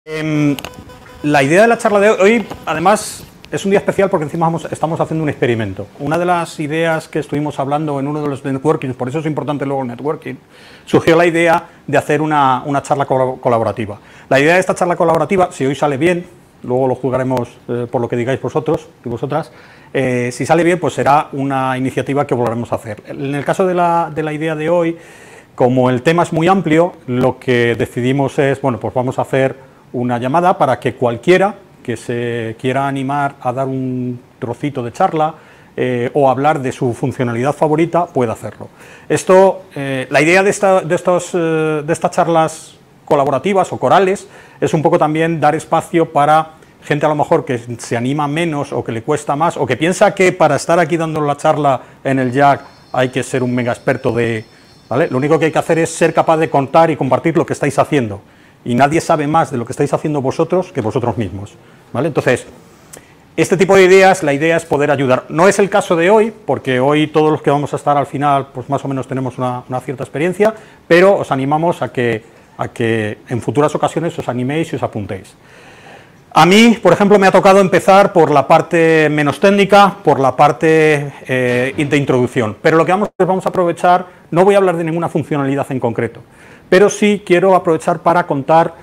La idea de la charla de hoy, además, es un día especial porque encima estamos haciendo un experimento. Una de las ideas que estuvimos hablando en uno de los networkings, por eso es importante luego el networking, surgió la idea de hacer una charla colaborativa. La idea de esta charla colaborativa, si hoy sale bien, luego lo juzgaremos por lo que digáis vosotros y vosotras, si sale bien, pues será una iniciativa que volveremos a hacer. En el caso de la idea de hoy, como el tema es muy amplio, lo que decidimos es, bueno, pues vamos a hacer una llamada para que cualquiera que se quiera animar a dar un trocito de charla o hablar de su funcionalidad favorita pueda hacerlo. Esto, la idea de estas charlas colaborativas o corales es un poco también dar espacio para gente a lo mejor que se anima menos o que le cuesta más o que piensa que para estar aquí dando la charla en el Jack hay que ser un mega experto de... ¿vale? Lo único que hay que hacer es ser capaz de contar y compartir lo que estáis haciendo. Y nadie sabe más de lo que estáis haciendo vosotros que vosotros mismos, ¿vale? Entonces, este tipo de ideas, la idea es poder ayudar. No es el caso de hoy, porque hoy todos los que vamos a estar al final, pues más o menos tenemos una cierta experiencia, pero os animamos a que en futuras ocasiones os animéis y os apuntéis. A mí, por ejemplo, me ha tocado empezar por la parte menos técnica, por la parte de introducción, pero lo que vamos a aprovechar, no voy a hablar de ninguna funcionalidad en concreto, pero sí quiero aprovechar para contar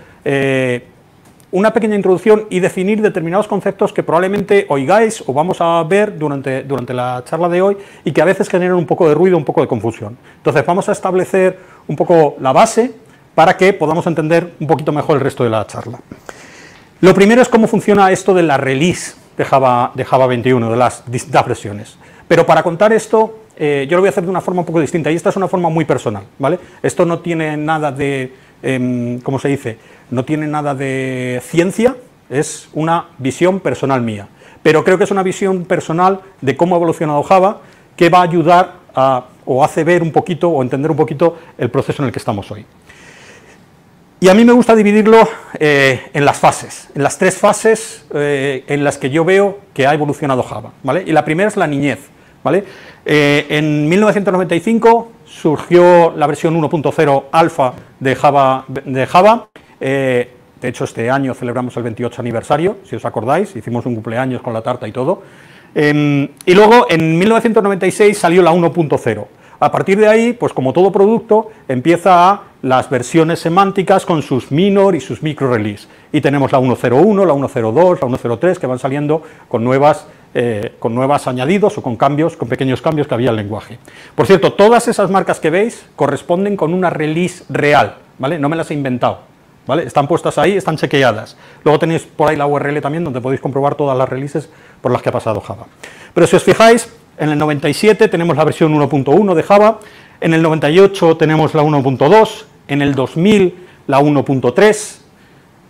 una pequeña introducción y definir determinados conceptos que probablemente oigáis o vamos a ver durante la charla de hoy y que a veces generan un poco de ruido, un poco de confusión. Entonces vamos a establecer un poco la base para que podamos entender un poquito mejor el resto de la charla. Lo primero es cómo funciona esto de la release de Java 21, de las distintas versiones. Pero para contar esto, yo lo voy a hacer de una forma un poco distinta, y esta es una forma muy personal, ¿vale? Esto no tiene nada de, ¿cómo se dice? No tiene nada de ciencia, es una visión personal mía. Pero creo que es una visión personal de cómo ha evolucionado Java, que va a ayudar o hace ver un poquito, o entender un poquito el proceso en el que estamos hoy. Y a mí me gusta dividirlo en las fases, en las tres fases en las que yo veo que ha evolucionado Java, ¿vale? Y la primera es la niñez, ¿vale? En 1995 surgió la versión 1.0 alfa de Java. De hecho, este año celebramos el 28 aniversario, si os acordáis, hicimos un cumpleaños con la tarta y todo. Y luego, en 1996 salió la 1.0. A partir de ahí, pues como todo producto, empieza las versiones semánticas con sus minor y sus micro release. Y tenemos la 1.01, la 1.02, la 1.03, que van saliendo con nuevas añadidos o con cambios, con pequeños cambios que había en el lenguaje. Por cierto, todas esas marcas que veis corresponden con una release real, ¿vale? No me las he inventado, ¿vale? Están puestas ahí, están chequeadas. Luego tenéis por ahí la URL también donde podéis comprobar todas las releases por las que ha pasado Java. Pero si os fijáis, en el 97 tenemos la versión 1.1 de Java, en el 98 tenemos la 1.2, en el 2000 la 1.3,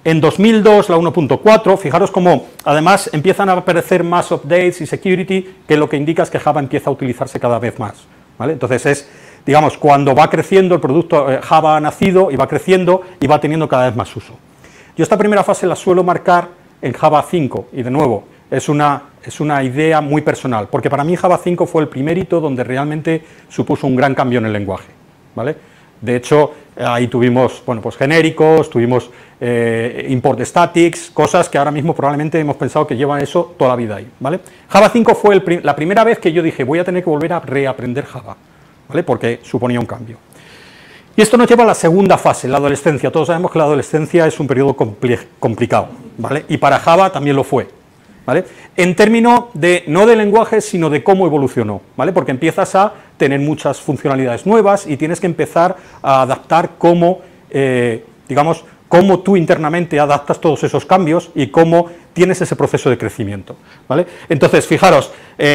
en 2002 la 1.4, fijaros cómo además empiezan a aparecer más updates y security, que lo que indica es que Java empieza a utilizarse cada vez más, ¿vale? Entonces es, digamos, cuando va creciendo el producto, Java ha nacido y va creciendo y va teniendo cada vez más uso. Yo esta primera fase la suelo marcar en Java 5, y de nuevo, es una idea muy personal, porque para mí Java 5 fue el primer hito donde realmente supuso un gran cambio en el lenguaje, ¿vale? De hecho, ahí tuvimos, bueno, pues genéricos, tuvimos import statics, cosas que ahora mismo probablemente hemos pensado que llevan eso toda la vida ahí, ¿vale? Java 5 fue la primera vez que yo dije, voy a tener que volver a reaprender Java, ¿vale? Porque suponía un cambio. Y esto nos lleva a la segunda fase, la adolescencia. Todos sabemos que la adolescencia es un periodo complicado, ¿vale? Y para Java también lo fue, ¿vale? En términos de, no de lenguaje, sino de cómo evolucionó, ¿vale? Porque empiezas a tener muchas funcionalidades nuevas y tienes que empezar a adaptar cómo, digamos, cómo tú internamente adaptas todos esos cambios y cómo tienes ese proceso de crecimiento, ¿vale? Entonces, fijaros,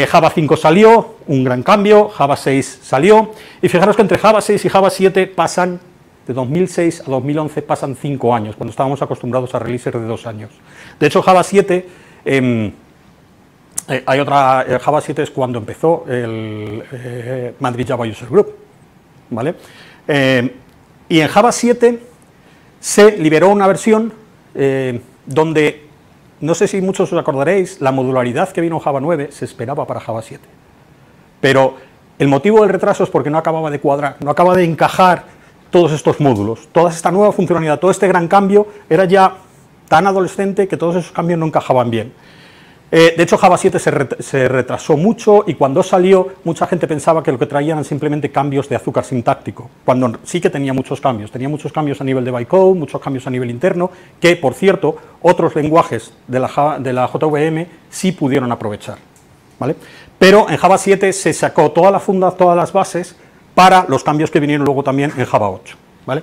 Java 5 salió, un gran cambio, Java 6 salió, y fijaros que entre Java 6 y Java 7 pasan, de 2006 a 2011 pasan 5 años, cuando estábamos acostumbrados a releases de 2 años. De hecho, Java 7... hay otra, Java 7 es cuando empezó el Madrid Java User Group, ¿vale? Y en Java 7 se liberó una versión donde, no sé si muchos os acordaréis, la modularidad que vino en Java 9 se esperaba para Java 7. Pero el motivo del retraso es porque no acababa de cuadrar, no acaba de encajar todos estos módulos, toda esta nueva funcionalidad, todo este gran cambio era ya tan adolescente que todos esos cambios no encajaban bien. De hecho, Java 7 se retrasó mucho y cuando salió, mucha gente pensaba que lo que traían eran simplemente cambios de azúcar sintáctico, cuando sí que tenía muchos cambios a nivel de bytecode, muchos cambios a nivel interno, que, por cierto, otros lenguajes de la JVM sí pudieron aprovechar, ¿vale? Pero en Java 7 se sacó toda la funda, todas las bases para los cambios que vinieron luego también en Java 8, ¿vale?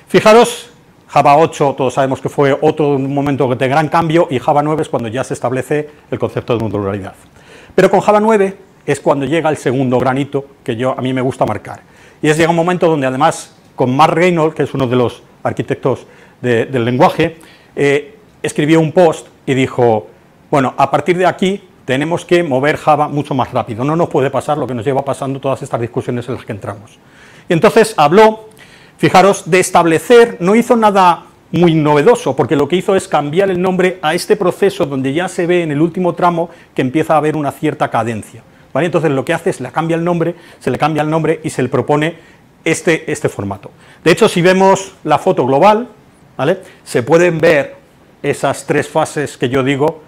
Fijaros, Java 8 todos sabemos que fue otro momento de gran cambio y Java 9 es cuando ya se establece el concepto de modularidad. Pero con Java 9 es cuando llega el segundo granito que a mí me gusta marcar. Y llega un momento donde además con Mark Reynolds, que es uno de los arquitectos del lenguaje, escribió un post y dijo, bueno, a partir de aquí tenemos que mover Java mucho más rápido, no nos puede pasar lo que nos lleva pasando todas estas discusiones en las que entramos. Y entonces habló, fijaros, de establecer, no hizo nada muy novedoso, porque lo que hizo es cambiar el nombre a este proceso donde ya se ve en el último tramo que empieza a haber una cierta cadencia, ¿vale? Entonces lo que hace es se le cambia el nombre y se le propone este formato. De hecho, si vemos la foto global, ¿vale?, se pueden ver esas tres fases que yo digo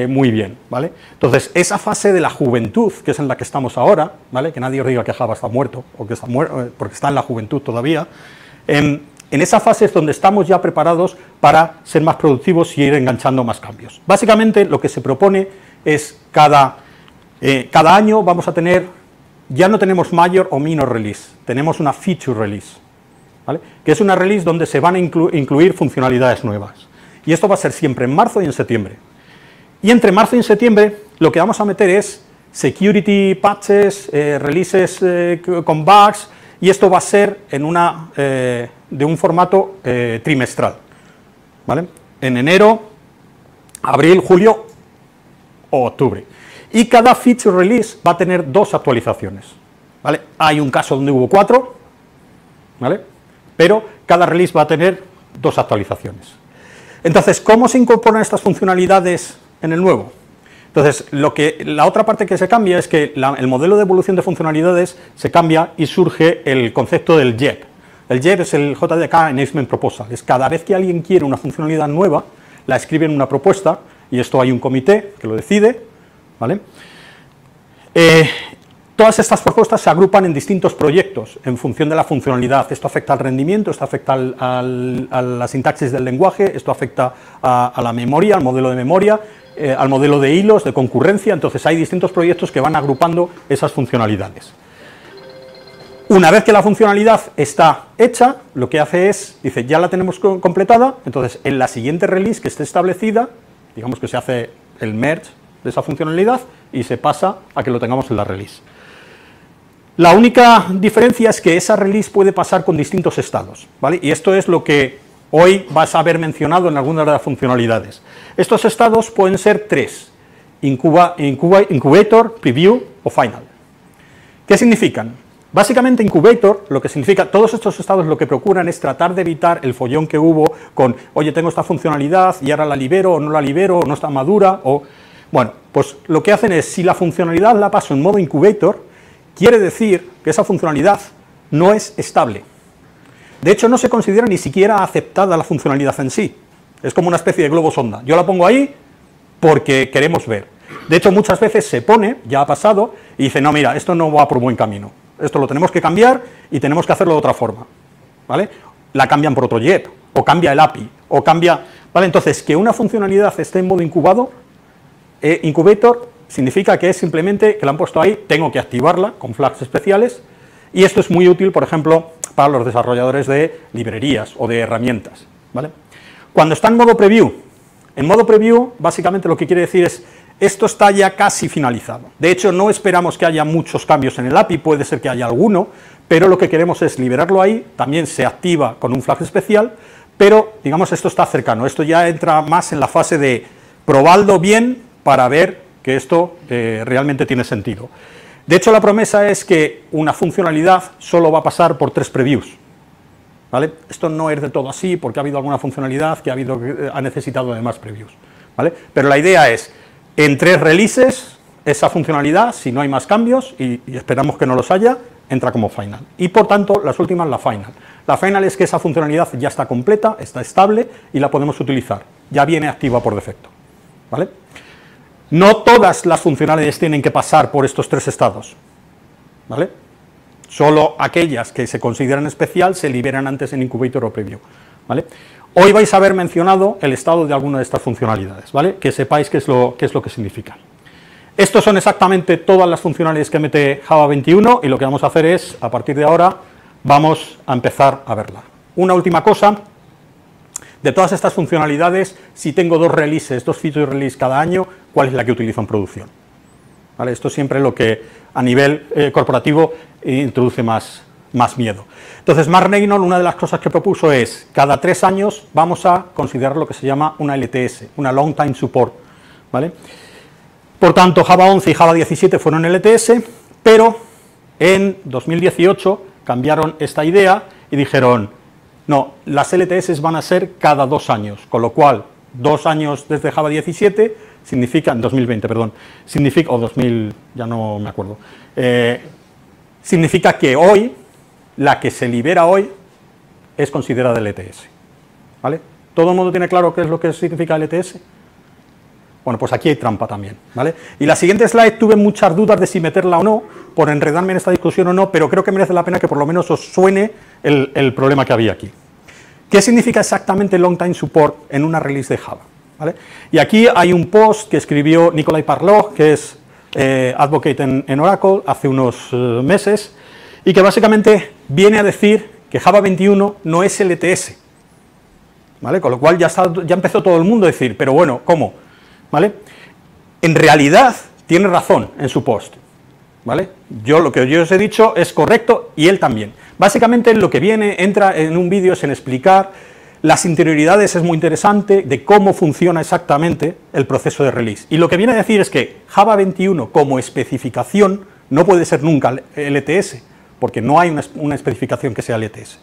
muy bien, ¿vale? Entonces, esa fase de la juventud, que es en la que estamos ahora, ¿vale?, que nadie os diga que Java está muerto, o que está muerto, porque está en la juventud todavía, en esa fase es donde estamos ya preparados para ser más productivos y ir enganchando más cambios. Básicamente, lo que se propone es cada año vamos a tener, ya no tenemos major o minor release, tenemos una feature release, ¿vale?, que es una release donde se van a incluir funcionalidades nuevas. Y esto va a ser siempre en marzo y en septiembre. Y entre marzo y septiembre lo que vamos a meter es security patches, releases con bugs, y esto va a ser en de un formato trimestral, ¿vale?, en enero, abril, julio o octubre. Y cada feature release va a tener 2 actualizaciones, ¿vale? Hay un caso donde hubo 4, ¿vale?, pero cada release va a tener 2 actualizaciones. Entonces, ¿cómo se incorporan estas funcionalidades en el nuevo? Entonces, la otra parte que se cambia es que el modelo de evolución de funcionalidades se cambia y surge el concepto del JEP. El JEP es el JDK Enhancement Proposal, es cada vez que alguien quiere una funcionalidad nueva, la escribe en una propuesta, y esto hay un comité que lo decide, ¿vale? Todas estas propuestas se agrupan en distintos proyectos en función de la funcionalidad. Esto afecta al rendimiento, esto afecta a la sintaxis del lenguaje, esto afecta a la memoria, al modelo de memoria, al modelo de hilos, de concurrencia. Entonces hay distintos proyectos que van agrupando esas funcionalidades. Una vez que la funcionalidad está hecha, lo que hace es, dice, ya la tenemos completada, entonces en la siguiente release que esté establecida, digamos que se hace el merge de esa funcionalidad y se pasa a que lo tengamos en la release. La única diferencia es que esa release puede pasar con distintos estados, ¿vale? Y esto es lo que hoy vas a haber mencionado en algunas de las funcionalidades. Estos estados pueden ser 3, Incubator, Preview o Final. ¿Qué significan? Básicamente Incubator, lo que significa, todos estos estados lo que procuran es tratar de evitar el follón que hubo con, oye, tengo esta funcionalidad y ahora la libero o no la libero, o no está madura, o... Bueno, pues lo que hacen es, si la funcionalidad la paso en modo Incubator, quiere decir que esa funcionalidad no es estable. De hecho, no se considera ni siquiera aceptada la funcionalidad en sí. Es como una especie de globo sonda. Yo la pongo ahí porque queremos ver. De hecho, muchas veces se pone, ya ha pasado, y dice, no, mira, esto no va por buen camino. Esto lo tenemos que cambiar y tenemos que hacerlo de otra forma, ¿vale? La cambian por otro JEP, o cambia el API, o cambia... ¿Vale? Entonces, que una funcionalidad esté en modo incubado, Incubator, significa que es simplemente que la han puesto ahí, tengo que activarla con flags especiales, y esto es muy útil, por ejemplo, para los desarrolladores de librerías o de herramientas, ¿vale? Cuando está en modo preview, básicamente lo que quiere decir es, esto está ya casi finalizado. De hecho, no esperamos que haya muchos cambios en el API, puede ser que haya alguno, pero lo que queremos es liberarlo ahí, también se activa con un flag especial, pero, digamos, esto está cercano, esto ya entra más en la fase de probarlo bien para ver que esto realmente tiene sentido. De hecho, la promesa es que una funcionalidad solo va a pasar por 3 previews, ¿vale? Esto no es de todo así, porque ha habido alguna funcionalidad que ha necesitado de más previews, ¿vale? Pero la idea es, en 3 releases, esa funcionalidad, si no hay más cambios, y esperamos que no los haya, entra como final. Y por tanto, las últimas, la final. La final es que esa funcionalidad ya está completa, está estable y la podemos utilizar. Ya viene activa por defecto, ¿vale? No todas las funcionalidades tienen que pasar por estos 3 estados, ¿vale? Solo aquellas que se consideran especial se liberan antes en incubator o preview, ¿vale? Hoy vais a haber mencionado el estado de alguna de estas funcionalidades, ¿vale? Que sepáis qué es lo que significan. Estos son exactamente todas las funcionalidades que mete Java 21 y lo que vamos a hacer es, a partir de ahora, vamos a empezar a verla. Una última cosa, de todas estas funcionalidades, si tengo 2 releases, 2 feature release cada año, ¿cuál es la que utilizo en producción? ¿Vale? Esto es siempre lo que a nivel corporativo introduce más miedo. Entonces, Mark Reynolds, una de las cosas que propuso es, cada 3 años vamos a considerar lo que se llama una LTS, una Long Time Support, ¿vale? Por tanto, Java 11 y Java 17 fueron LTS, pero en 2018 cambiaron esta idea y dijeron, no, las LTS van a ser cada 2 años, con lo cual 2 años desde Java 17 significan, 2020, perdón, significa, o 2000, ya no me acuerdo, significa que hoy, la que se libera hoy, es considerada LTS, ¿vale? ¿Todo el mundo tiene claro qué es lo que significa LTS? Bueno, pues aquí hay trampa también, ¿vale? Y la siguiente slide tuve muchas dudas de si meterla o no, por enredarme en esta discusión o no, pero creo que merece la pena que por lo menos os suene el problema que había aquí. ¿Qué significa exactamente Long Time Support en una release de Java? ¿Vale? Y aquí hay un post que escribió Nikolai Parlov, que es advocate en Oracle, hace unos meses, y que básicamente viene a decir que Java 21 no es LTS, ¿vale? Con lo cual ya empezó todo el mundo a decir, pero bueno, ¿cómo? ¿Vale? En realidad tiene razón en su post, ¿vale? Lo que yo os he dicho es correcto y él también. Básicamente lo que entra en un vídeo es en explicar las interioridades, es muy interesante, de cómo funciona exactamente el proceso de release. Y lo que viene a decir es que Java 21 como especificación no puede ser nunca LTS, porque no hay una especificación que sea LTS,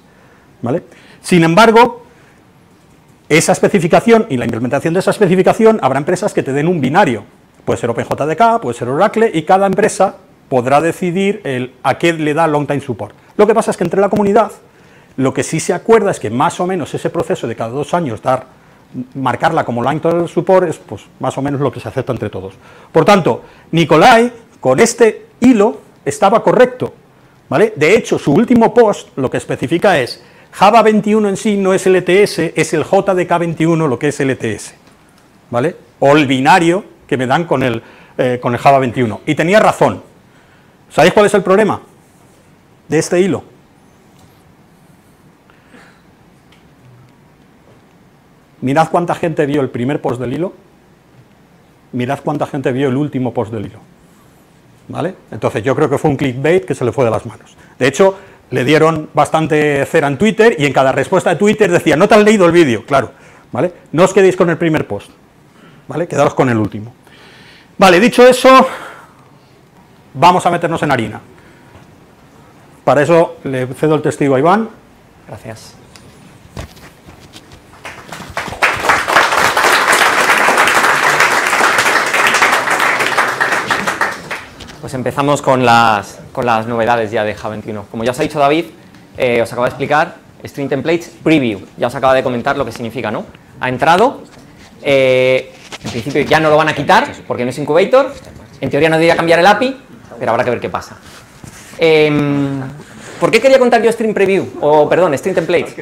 ¿vale? Sin embargo, esa especificación y la implementación de esa especificación, habrá empresas que te den un binario, puede ser OpenJDK, puede ser Oracle, y cada empresa podrá decidir a qué le da Long Time Support. Lo que pasa es que entre la comunidad, lo que sí se acuerda es que más o menos ese proceso de cada 2 años marcarla como Long Time Support es pues, más o menos lo que se acepta entre todos. Por tanto, Nikolai, con este hilo, estaba correcto, ¿vale? De hecho, su último post lo que especifica es Java 21 en sí no es LTS, es el JDK 21 lo que es LTS, ¿vale? O el binario que me dan con el Java 21. Y tenía razón. ¿Sabéis cuál es el problema de este hilo? Mirad cuánta gente vio el primer post del hilo, mirad cuánta gente vio el último post del hilo, ¿vale? Entonces yo creo que fue un clickbait que se le fue de las manos. De hecho, le dieron bastante cera en Twitter y en cada respuesta de Twitter decía, no te has leído el vídeo, claro, ¿vale? No os quedéis con el primer post, ¿vale? Quedaros con el último. Vale, dicho eso, vamos a meternos en harina. Para eso le cedo el testigo a Iván. Gracias. Pues empezamos con las novedades ya de Java 21. Como ya os ha dicho David, os acabo de explicar, String Templates Preview, ya os acaba de comentar lo que significa, ¿no? Ha entrado, en principio ya no lo van a quitar porque no es Incubator, en teoría no debería cambiar el API, pero habrá que ver qué pasa. ¿Por qué quería contar yo String Preview? Perdón, String Templates.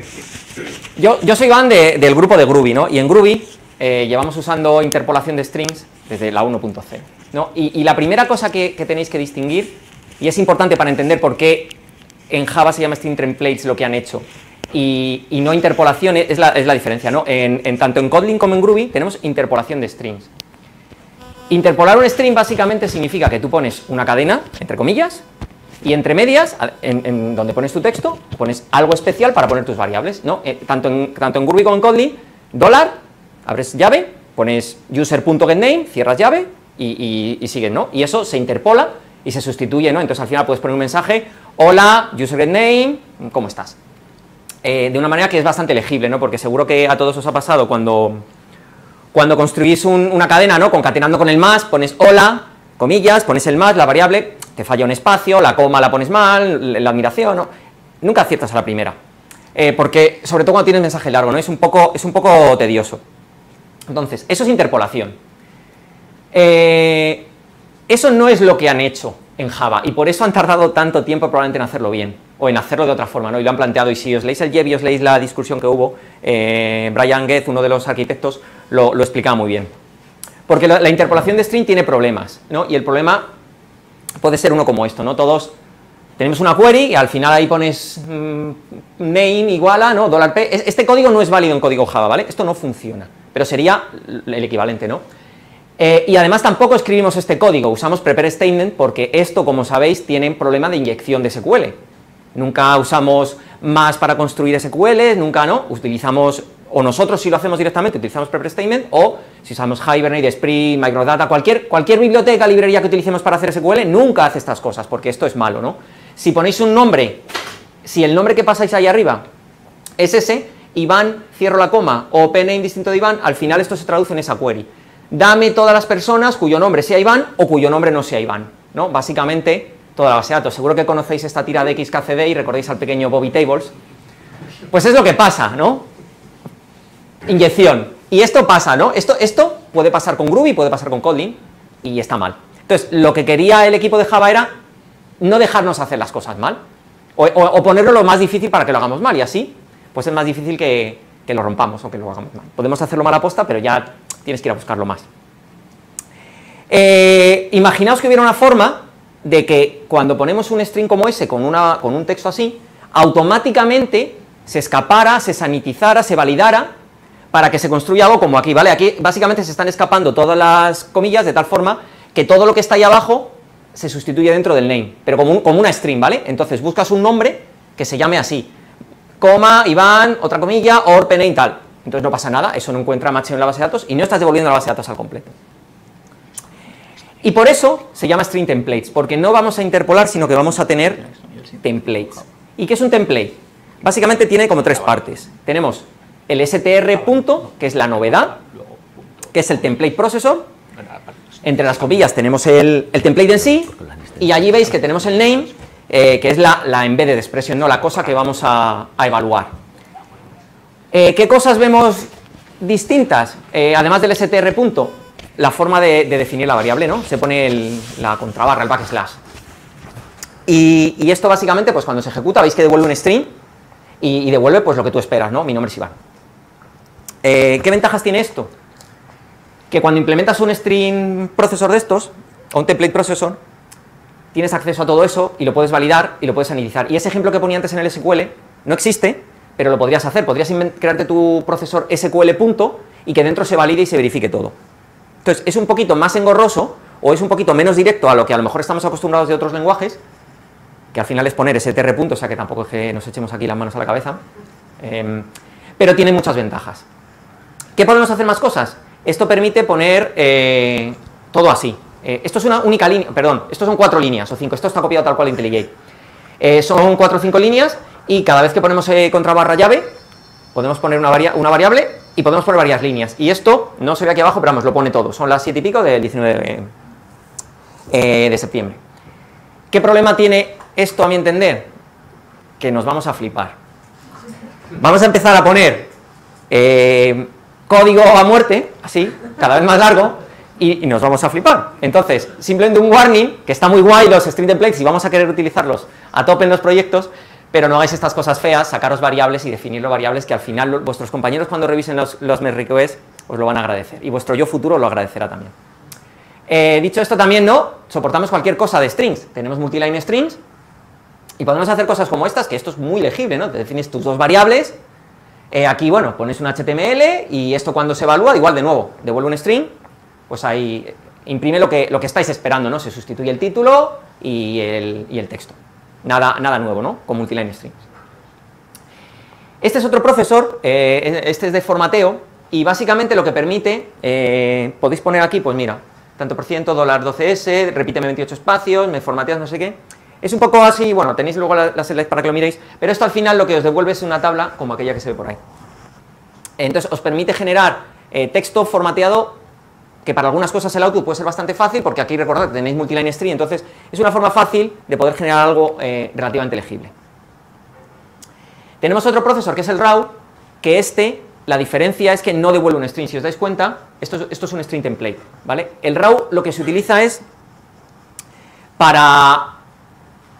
Yo soy Iván del grupo de Groovy, ¿no? Y en Groovy llevamos usando interpolación de strings desde la 1.0, ¿no? Y la primera cosa que tenéis que distinguir, y es importante para entender por qué en Java se llama String Templates lo que han hecho, y no interpolación, es la diferencia, ¿no? Tanto en Kotlin como en Groovy tenemos interpolación de strings. Interpolar un string básicamente significa que tú pones una cadena, entre comillas, y entre medias, en donde pones tu texto, pones algo especial para poner tus variables, ¿no? Tanto en Groovy como en Kotlin, $, abres llave, pones user.getName, cierras llave y sigues, ¿no? Y eso se interpola y se sustituye, ¿no? Entonces al final puedes poner un mensaje, hola, user.getName, ¿cómo estás? De una manera que es bastante legible, ¿no? Porque seguro que a todos os ha pasado cuando construís una cadena, ¿no? Concatenando con el más, pones hola, comillas, pones el más, la variable, te falla un espacio, la coma la pones mal, la admiración, ¿no? Nunca aciertas a la primera. porque sobre todo cuando tienes mensaje largo, ¿no? Es un poco tedioso. Entonces, eso es interpolación. Eso no es lo que han hecho en Java, y por eso han tardado tanto tiempo probablemente en hacerlo bien, o en hacerlo de otra forma, ¿no? Y lo han planteado, y si os leéis el JEB y os leéis la discusión que hubo, Brian Goetz, uno de los arquitectos, lo explicaba muy bien. Porque la interpolación de string tiene problemas, ¿no? Y el problema puede ser uno como esto, ¿no? Todos tenemos una query y al final ahí pones name igual a, ¿no? $p. Este código no es válido en código Java, ¿vale? Esto no funciona, pero sería el equivalente, ¿no? Y además tampoco escribimos este código, usamos prepare statement porque esto, como sabéis, tiene un problema de inyección de SQL. Nunca usamos más para construir SQL, nunca, ¿no? Utilizamos, o nosotros si lo hacemos directamente, utilizamos prepare statement, o si usamos Hibernate, Spring, Microdata, cualquier biblioteca, librería que utilicemos para hacer SQL, nunca hace estas cosas, porque esto es malo, ¿no? Si ponéis un nombre, si el nombre que pasáis ahí arriba es ese, Iván, cierro la coma, o pname distinto de Iván, al final esto se traduce en esa query. Dame todas las personas cuyo nombre sea Iván o cuyo nombre no sea Iván, ¿no? Básicamente, toda la base de datos. Seguro que conocéis esta tira de XKCD y recordéis al pequeño Bobby Tables. Pues es lo que pasa, ¿no? Inyección. Y esto pasa, ¿no? Esto puede pasar con Groovy, puede pasar con Kotlin, y está mal. Entonces, lo que quería el equipo de Java era no dejarnos hacer las cosas mal, o ponerlo lo más difícil para que lo hagamos mal, y así, pues es más difícil que lo rompamos o que lo hagamos mal. Podemos hacerlo mal a posta, pero ya tienes que ir a buscarlo más. Imaginaos que hubiera una forma de que cuando ponemos un string como ese con un texto así, automáticamente se escapara, se sanitizara, se validara para que se construya algo como aquí, ¿vale? Aquí básicamente se están escapando todas las comillas de tal forma que todo lo que está ahí abajo se sustituye dentro del name, pero como una string, ¿vale? Entonces buscas un nombre que se llame así, coma, Iván, otra comilla, or, pname, tal. Entonces no pasa nada, eso no encuentra match en la base de datos y no estás devolviendo la base de datos al completo. Y por eso se llama string templates, porque no vamos a interpolar, sino que vamos a tener templates. ¿Y qué es un template? Básicamente tiene como tres partes. Tenemos el str punto, que es la novedad, que es el template processor. Entre las comillas tenemos el template en sí, y allí veis que tenemos el name, que es la embedded expression, no la cosa que vamos a evaluar. ¿Qué cosas vemos distintas? Además del str punto, la forma de definir la variable, ¿no? Se pone la contrabarra, el backslash. Y esto básicamente, pues cuando se ejecuta, veis que devuelve un string y devuelve pues lo que tú esperas, ¿no? Mi nombre es Iván. ¿Qué ventajas tiene esto? Que cuando implementas un string procesor de estos, o un template processor, tienes acceso a todo eso y lo puedes validar y lo puedes sanitizar. Y ese ejemplo que ponía antes en el SQL no existe, pero lo podrías hacer. Podrías crearte tu procesor SQL punto y que dentro se valide y se verifique todo. Entonces, es un poquito más engorroso o es un poquito menos directo a lo que a lo mejor estamos acostumbrados de otros lenguajes, que al final es poner str punto, o sea que tampoco es que nos echemos aquí las manos a la cabeza, pero tiene muchas ventajas. ¿Qué podemos hacer más cosas? Esto permite poner todo así. Esto es una única línea, perdón, estos son 4 líneas o 5, esto está copiado tal cual de IntelliJ. Son 4 o 5 líneas y cada vez que ponemos contrabarra llave, podemos poner una variable y podemos poner varias líneas. Y esto no se ve aquí abajo, pero vamos, lo pone todo. Son las 7 y pico del 19 de septiembre. ¿Qué problema tiene esto a mi entender? Que nos vamos a flipar. Vamos a empezar a poner código a muerte, así, cada vez más largo, y nos vamos a flipar. Entonces, simplemente un warning, que está muy guay los string templates y vamos a querer utilizarlos a tope en los proyectos, pero no hagáis estas cosas feas, sacaros variables y definir las variables que al final vuestros compañeros cuando revisen los merge requests os lo van a agradecer, y vuestro yo futuro lo agradecerá también. Dicho esto también, ¿no? Soportamos cualquier cosa de strings, tenemos multiline strings, y podemos hacer cosas como estas, que esto es muy legible, ¿no? Te defines tus dos variables, aquí, bueno, pones un HTML, y esto cuando se evalúa, igual de nuevo, devuelve un string, pues ahí imprime lo que estáis esperando, ¿no? Se sustituye el título y el texto. Nada nuevo, ¿no? Con multiline strings. Este es otro procesor, este es de formateo, y básicamente lo que permite, podéis poner aquí, pues mira, tanto por ciento, $12s, repíteme 28 espacios, me formateas no sé qué. Es un poco así, bueno, tenéis luego las slides para que lo miréis, pero esto al final lo que os devuelve es una tabla como aquella que se ve por ahí. Entonces os permite generar texto formateado, que para algunas cosas el output puede ser bastante fácil, porque aquí recordad que tenéis multiline string, entonces es una forma fácil de poder generar algo relativamente legible. Tenemos otro procesor que es el raw, que la diferencia es que no devuelve un string. Si os dais cuenta, esto es un string template, ¿vale? El raw lo que se utiliza es para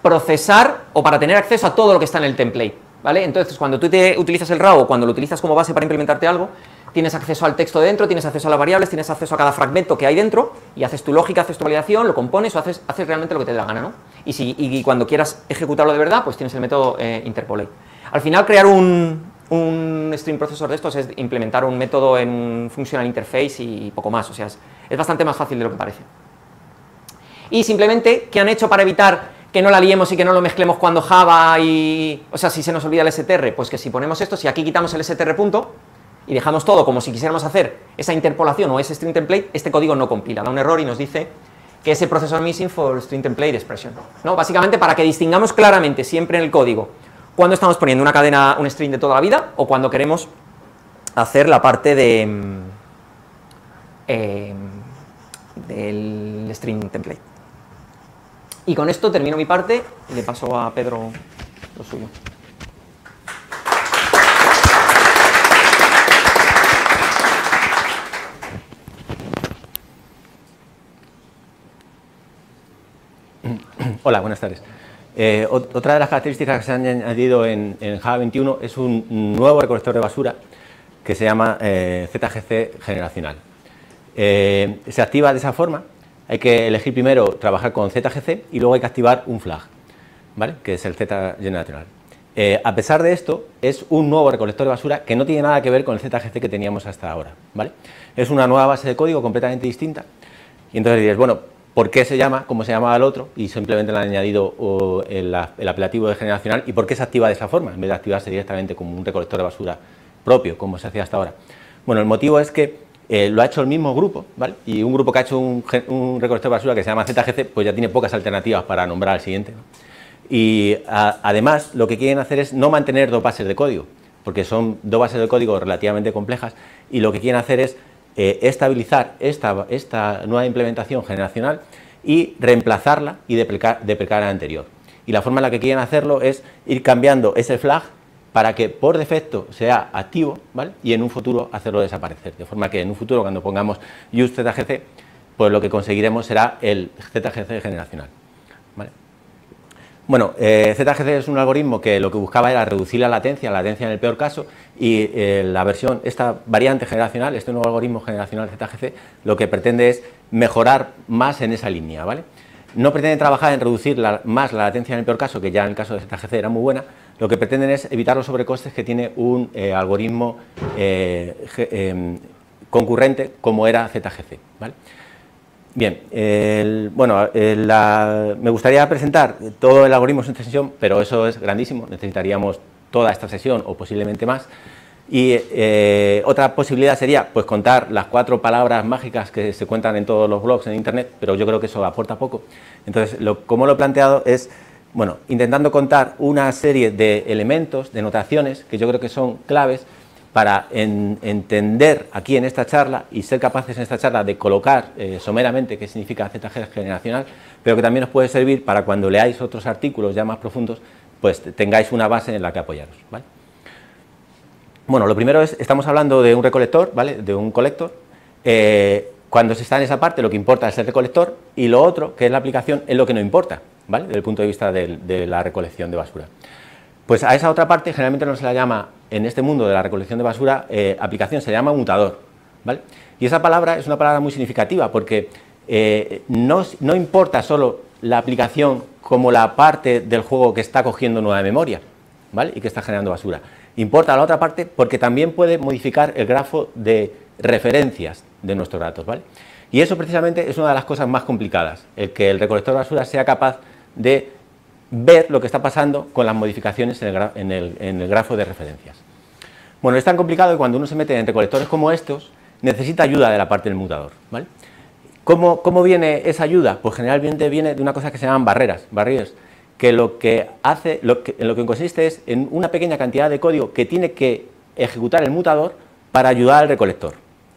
procesar o para tener acceso a todo lo que está en el template, ¿vale? Entonces, cuando tú utilizas el raw o cuando lo utilizas como base para implementarte algo, tienes acceso al texto dentro, tienes acceso a las variables, tienes acceso a cada fragmento que hay dentro y haces tu lógica, haces tu validación, lo compones o haces realmente lo que te dé la gana, ¿no? Y cuando quieras ejecutarlo de verdad, pues tienes el método interpolate. Al final, crear un string processor de estos es implementar un método en un functional interface y poco más, o sea, es bastante más fácil de lo que parece. Y simplemente, ¿qué han hecho para evitar que no la liemos y que no lo mezclemos cuando Java o sea, si se nos olvida el str? Pues que si ponemos esto, si aquí quitamos el str punto y dejamos todo como si quisiéramos hacer esa interpolación o ese string template, este código no compila, da un error y nos dice que ese processor missing for string template expression, ¿no? Básicamente para que distingamos claramente siempre en el código cuando estamos poniendo una cadena, un string de toda la vida o cuando queremos hacer la parte del string template. Y con esto termino mi parte y le paso a Pedro lo suyo. Hola, buenas tardes. Otra de las características que se han añadido en Java 21 es un nuevo recolector de basura que se llama ZGC generacional. Se activa de esa forma. Hay que elegir primero trabajar con ZGC y luego hay que activar un flag, ¿vale? Que es el Z generacional. A pesar de esto, es un nuevo recolector de basura que no tiene nada que ver con el ZGC que teníamos hasta ahora, ¿vale? Es una nueva base de código completamente distinta. Y entonces diréis, bueno, ¿por qué se llama como se llamaba el otro? Y simplemente le han añadido el apelativo de generacional. ¿Y por qué se activa de esa forma? En vez de activarse directamente como un recolector de basura propio, como se hacía hasta ahora. Bueno, el motivo es que lo ha hecho el mismo grupo, ¿vale? Y un grupo que ha hecho un recolector de basura que se llama ZGC, pues ya tiene pocas alternativas para nombrar al siguiente, ¿no? Y además lo que quieren hacer es no mantener dos bases de código, porque son dos bases de código relativamente complejas, y lo que quieren hacer es estabilizar esta nueva implementación generacional y reemplazarla y deprecar la anterior. Y la forma en la que quieren hacerlo es ir cambiando ese flag para que por defecto sea activo, ¿vale? Y en un futuro hacerlo desaparecer. De forma que en un futuro, cuando pongamos use ZGC, pues lo que conseguiremos será el ZGC generacional, ¿vale? Bueno, ZGC es un algoritmo que lo que buscaba era reducir la latencia en el peor caso, y esta variante generacional, este nuevo algoritmo generacional ZGC, lo que pretende es mejorar más en esa línea, ¿vale? No pretende trabajar en reducir más la latencia en el peor caso, que ya en el caso de ZGC era muy buena. Lo que pretenden es evitar los sobrecostes que tiene un algoritmo concurrente como era ZGC, ¿vale? Bien, me gustaría presentar todo el algoritmo en esta sesión, pero eso es grandísimo, necesitaríamos toda esta sesión o posiblemente más. Y otra posibilidad sería pues contar las 4 palabras mágicas que se cuentan en todos los blogs en internet, pero yo creo que eso aporta poco. Entonces, como lo he planteado es, bueno, intentando contar una serie de elementos, de notaciones, que yo creo que son claves para entender aquí en esta charla y ser capaces en esta charla de colocar someramente qué significa ZGC generacional, pero que también os puede servir para cuando leáis otros artículos ya más profundos, pues tengáis una base en la que apoyaros, ¿vale? Bueno, lo primero es, estamos hablando de un recolector, ¿vale? De un colector. Cuando se está en esa parte, lo que importa es el recolector, y lo otro, que es la aplicación, es lo que no importa, ¿vale? Desde el punto de vista de la recolección de basura. Pues a esa otra parte generalmente no se la llama, en este mundo de la recolección de basura, aplicación, se llama mutador, ¿vale? Y esa palabra es una palabra muy significativa porque no importa solo la aplicación como la parte del juego que está cogiendo nueva memoria, ¿vale? Y que está generando basura. Importa la otra parte porque también puede modificar el grafo de referencias de nuestros datos, ¿vale? Y eso precisamente es una de las cosas más complicadas, el que el recolector de basura sea capaz de ver lo que está pasando con las modificaciones en el grafo de referencias. Bueno, es tan complicado que cuando uno se mete en recolectores como estos, necesita ayuda de la parte del mutador, ¿vale? ¿Cómo viene esa ayuda? Pues generalmente viene de una cosa que se llaman barreras, que lo que consiste es en una pequeña cantidad de código que tiene que ejecutar el mutador para ayudar al recolector,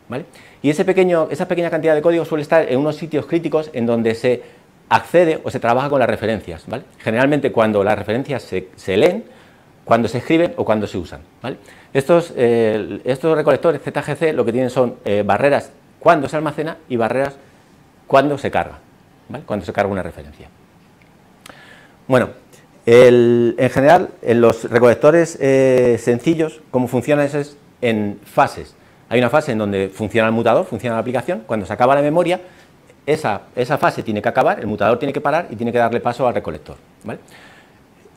¿vale? Y esa pequeña cantidad de código suele estar en unos sitios críticos en donde se accede o se trabaja con las referencias, ¿vale? Generalmente cuando las referencias se leen, cuando se escriben o cuando se usan, ¿vale? Estos recolectores ZGC lo que tienen son barreras cuando se almacena y barreras cuando se carga, ¿vale? Cuando se carga una referencia. Bueno, en general, en los recolectores sencillos, cómo funciona eso es en fases. Hay una fase en donde funciona el mutador, funciona la aplicación. Cuando se acaba la memoria, esa fase tiene que acabar, el mutador tiene que parar y tiene que darle paso al recolector, ¿vale?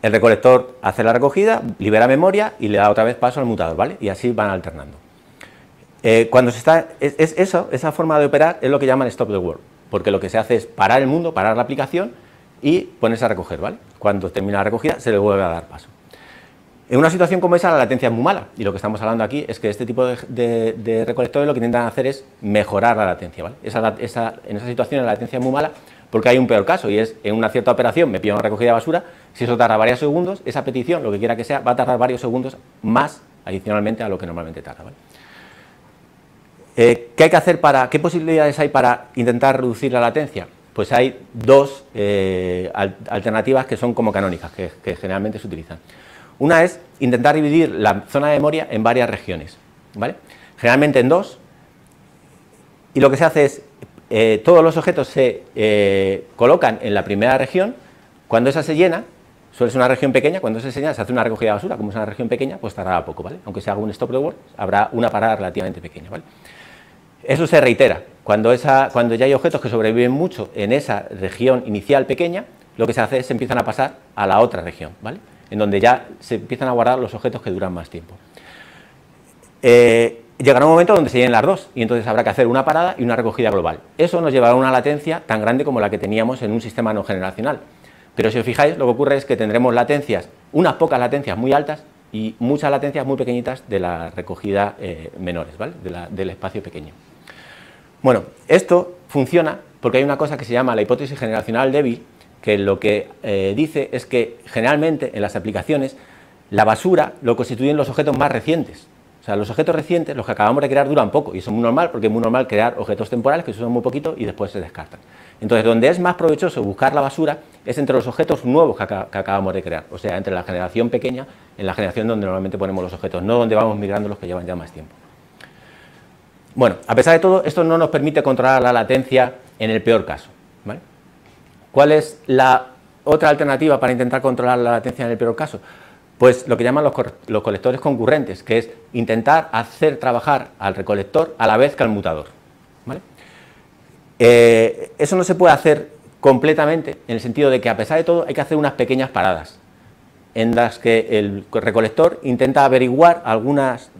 El recolector hace la recogida, libera memoria y le da otra vez paso al mutador, ¿vale? Y así van alternando. Cuando se está... esa forma de operar es lo que llaman stop the world, porque lo que se hace es parar el mundo, parar la aplicación y ponerse a recoger, ¿vale? Cuando termina la recogida se le vuelve a dar paso. En una situación como esa la latencia es muy mala y lo que estamos hablando aquí es que este tipo de recolectores lo que intentan hacer es mejorar la latencia, ¿vale? En esa situación la latencia es muy mala porque hay un peor caso y es en una cierta operación me pido una recogida de basura, si eso tarda varios segundos, esa petición, lo que quiera que sea, va a tardar varios segundos más adicionalmente a lo que normalmente tarda, ¿vale? ¿Qué hay que hacer qué posibilidades hay para intentar reducir la latencia? Pues hay dos alternativas que son como canónicas, que generalmente se utilizan. Una es intentar dividir la zona de memoria en varias regiones, ¿vale? Generalmente en dos, y lo que se hace es, todos los objetos se colocan en la primera región, cuando esa se llena, suele ser una región pequeña, cuando esa se llena se hace una recogida de basura, como es una región pequeña, pues tardará poco, ¿vale? Aunque se haga un stop the world, habrá una parada relativamente pequeña, ¿vale? Eso se reitera, cuando ya hay objetos que sobreviven mucho en esa región inicial pequeña, lo que se hace es se empiezan a pasar a la otra región, ¿vale? En donde ya se empiezan a guardar los objetos que duran más tiempo. Llegará un momento donde se llenen las dos y entonces habrá que hacer una parada y una recogida global. Eso nos llevará a una latencia tan grande como la que teníamos en un sistema no generacional. Pero si os fijáis, lo que ocurre es que tendremos latencias, unas pocas latencias muy altas y muchas latencias muy pequeñitas de la recogida menores, ¿vale? Del espacio pequeño. Bueno, esto funciona porque hay una cosa que se llama la hipótesis generacional débil, que lo que dice es que generalmente en las aplicaciones la basura lo constituyen los objetos más recientes. O sea, los objetos recientes, los que acabamos de crear, duran poco y eso es muy normal porque es muy normal crear objetos temporales que se usan muy poquito y después se descartan. Entonces, donde es más provechoso buscar la basura es entre los objetos nuevos que acabamos de crear, o sea, entre la generación pequeña, en la generación donde normalmente ponemos los objetos, no donde vamos migrando los que llevan ya más tiempo. Bueno, a pesar de todo, esto no nos permite controlar la latencia en el peor caso, ¿vale? ¿Cuál es la otra alternativa para intentar controlar la latencia en el peor caso? Pues lo que llaman los colectores concurrentes, que es intentar hacer trabajar al recolector a la vez que al mutador, ¿vale? Eso no se puede hacer completamente, en el sentido de que a pesar de todo hay que hacer unas pequeñas paradas, en las que el recolector intenta averiguar algunos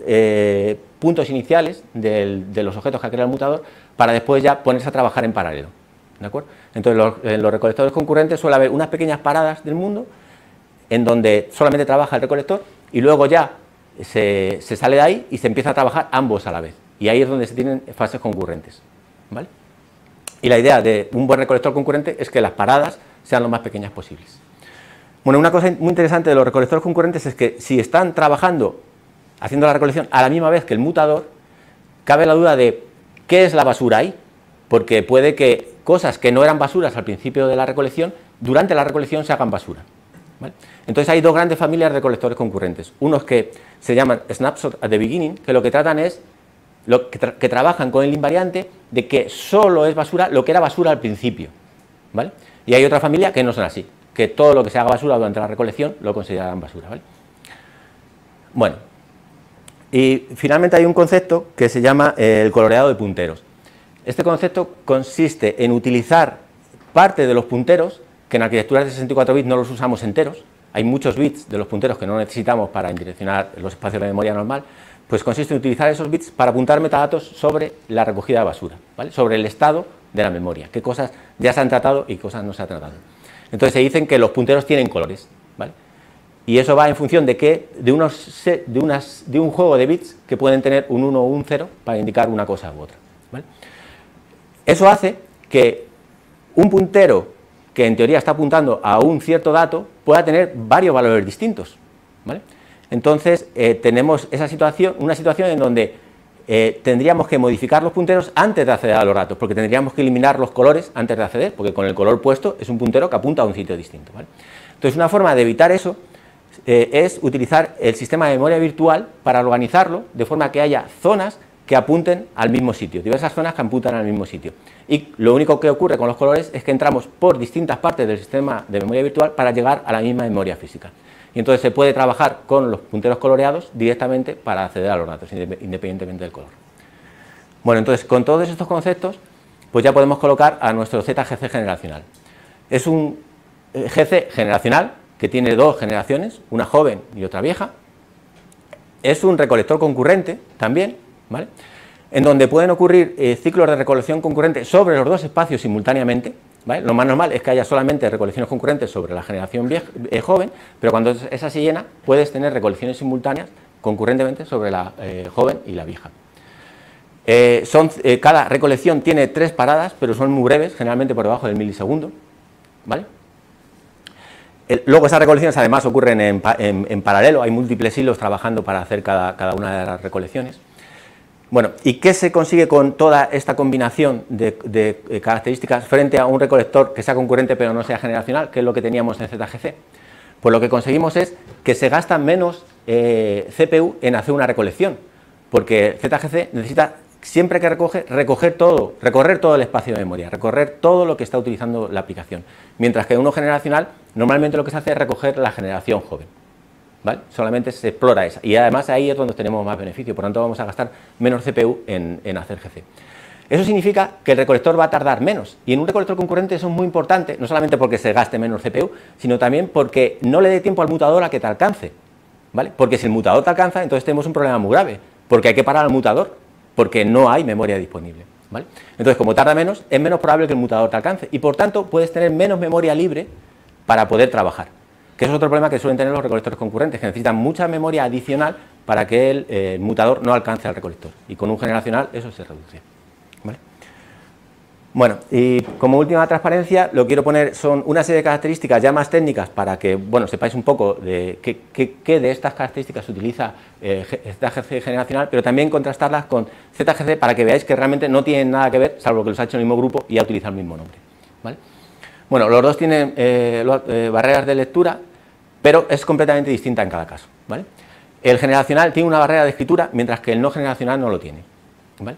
puntos iniciales de los objetos que ha creado el mutador para después ya ponerse a trabajar en paralelo, ¿de acuerdo? Entonces en los recolectores concurrentes suele haber unas pequeñas paradas del mundo en donde solamente trabaja el recolector y luego ya se sale de ahí y se empieza a trabajar ambos a la vez. Y ahí es donde se tienen fases concurrentes, ¿vale? Y la idea de un buen recolector concurrente es que las paradas sean lo más pequeñas posibles. Bueno, una cosa muy interesante de los recolectores concurrentes es que si están trabajando, haciendo la recolección a la misma vez que el mutador, cabe la duda de qué es la basura ahí, porque puede que cosas que no eran basuras al principio de la recolección, durante la recolección se hagan basura, ¿vale? Entonces hay dos grandes familias de recolectores concurrentes, unos que se llaman snapshot at the beginning, que lo que tratan es, que trabajan con el invariante de que solo es basura lo que era basura al principio, ¿vale? Y hay otra familia que no son así, que todo lo que se haga basura durante la recolección lo consideran basura, ¿vale? Bueno, y finalmente hay un concepto que se llama el coloreado de punteros. Este concepto consiste en utilizar parte de los punteros, que en arquitecturas de 64 bits no los usamos enteros, hay muchos bits de los punteros que no necesitamos para indireccionar los espacios de memoria normal, pues consiste en utilizar esos bits para apuntar metadatos sobre la recogida de basura, ¿vale? Sobre el estado de la memoria, qué cosas ya se han tratado y qué cosas no se han tratado. Entonces se dicen que los punteros tienen colores, ¿vale? Y eso va en función de un juego de bits que pueden tener un 1 o un 0 para indicar una cosa u otra, ¿vale? Eso hace que un puntero que en teoría está apuntando a un cierto dato pueda tener varios valores distintos, ¿vale? Entonces tenemos una situación en donde tendríamos que modificar los punteros antes de acceder a los datos, porque tendríamos que eliminar los colores antes de acceder, porque con el color puesto es un puntero que apunta a un sitio distinto, ¿vale? Entonces una forma de evitar eso es utilizar el sistema de memoria virtual para organizarlo de forma que haya zonas que apunten al mismo sitio, diversas zonas que apuntan al mismo sitio. Y lo único que ocurre con los colores es que entramos por distintas partes del sistema de memoria virtual para llegar a la misma memoria física. Y entonces se puede trabajar con los punteros coloreados directamente para acceder a los datos, independientemente del color. Bueno, entonces con todos estos conceptos, pues ya podemos colocar a nuestro ZGC generacional. Es un GC generacional que tiene dos generaciones, una joven y otra vieja. Es un recolector concurrente también, ¿vale?, en donde pueden ocurrir ciclos de recolección concurrente sobre los dos espacios simultáneamente, ¿vale? Lo más normal es que haya solamente recolecciones concurrentes sobre la generación joven, pero cuando esa se llena, puedes tener recolecciones simultáneas concurrentemente sobre la joven y la vieja. Cada recolección tiene 3 paradas, pero son muy breves, generalmente por debajo del milisegundo, ¿vale? Luego esas recolecciones además ocurren en paralelo, hay múltiples hilos trabajando para hacer cada una de las recolecciones. Bueno, ¿y qué se consigue con toda esta combinación de características frente a un recolector que sea concurrente pero no sea generacional, que es lo que teníamos en ZGC? Pues lo que conseguimos es que se gasta menos CPU en hacer una recolección, porque ZGC necesita, siempre que recoge, recorrer todo el espacio de memoria, recorrer todo lo que está utilizando la aplicación, mientras que uno generacional normalmente lo que se hace es recoger la generación joven, ¿vale? Solamente se explora esa, y además ahí es donde tenemos más beneficio, por lo tanto vamos a gastar menos CPU en hacer GC. Eso significa que el recolector va a tardar menos, y en un recolector concurrente eso es muy importante, no solamente porque se gaste menos CPU, sino también porque no le dé tiempo al mutador a que te alcance, ¿vale? Porque si el mutador te alcanza, entonces tenemos un problema muy grave, porque hay que parar al mutador, porque no hay memoria disponible, ¿vale? Entonces, como tarda menos, es menos probable que el mutador te alcance, y por tanto puedes tener menos memoria libre para poder trabajar, que es otro problema que suelen tener los recolectores concurrentes, que necesitan mucha memoria adicional para que el mutador no alcance al recolector, y con un generacional eso se reduce, ¿vale? Bueno, y como última transparencia, lo que quiero poner son una serie de características ya más técnicas para que, bueno, sepáis un poco de qué de estas características utiliza ZGC generacional, pero también contrastarlas con ZGC para que veáis que realmente no tienen nada que ver, salvo que los ha hecho el mismo grupo y ha utilizado el mismo nombre, ¿vale? Bueno, los dos tienen barreras de lectura, pero es completamente distinta en cada caso, ¿vale? El generacional tiene una barrera de escritura, mientras que el no generacional no lo tiene, ¿vale?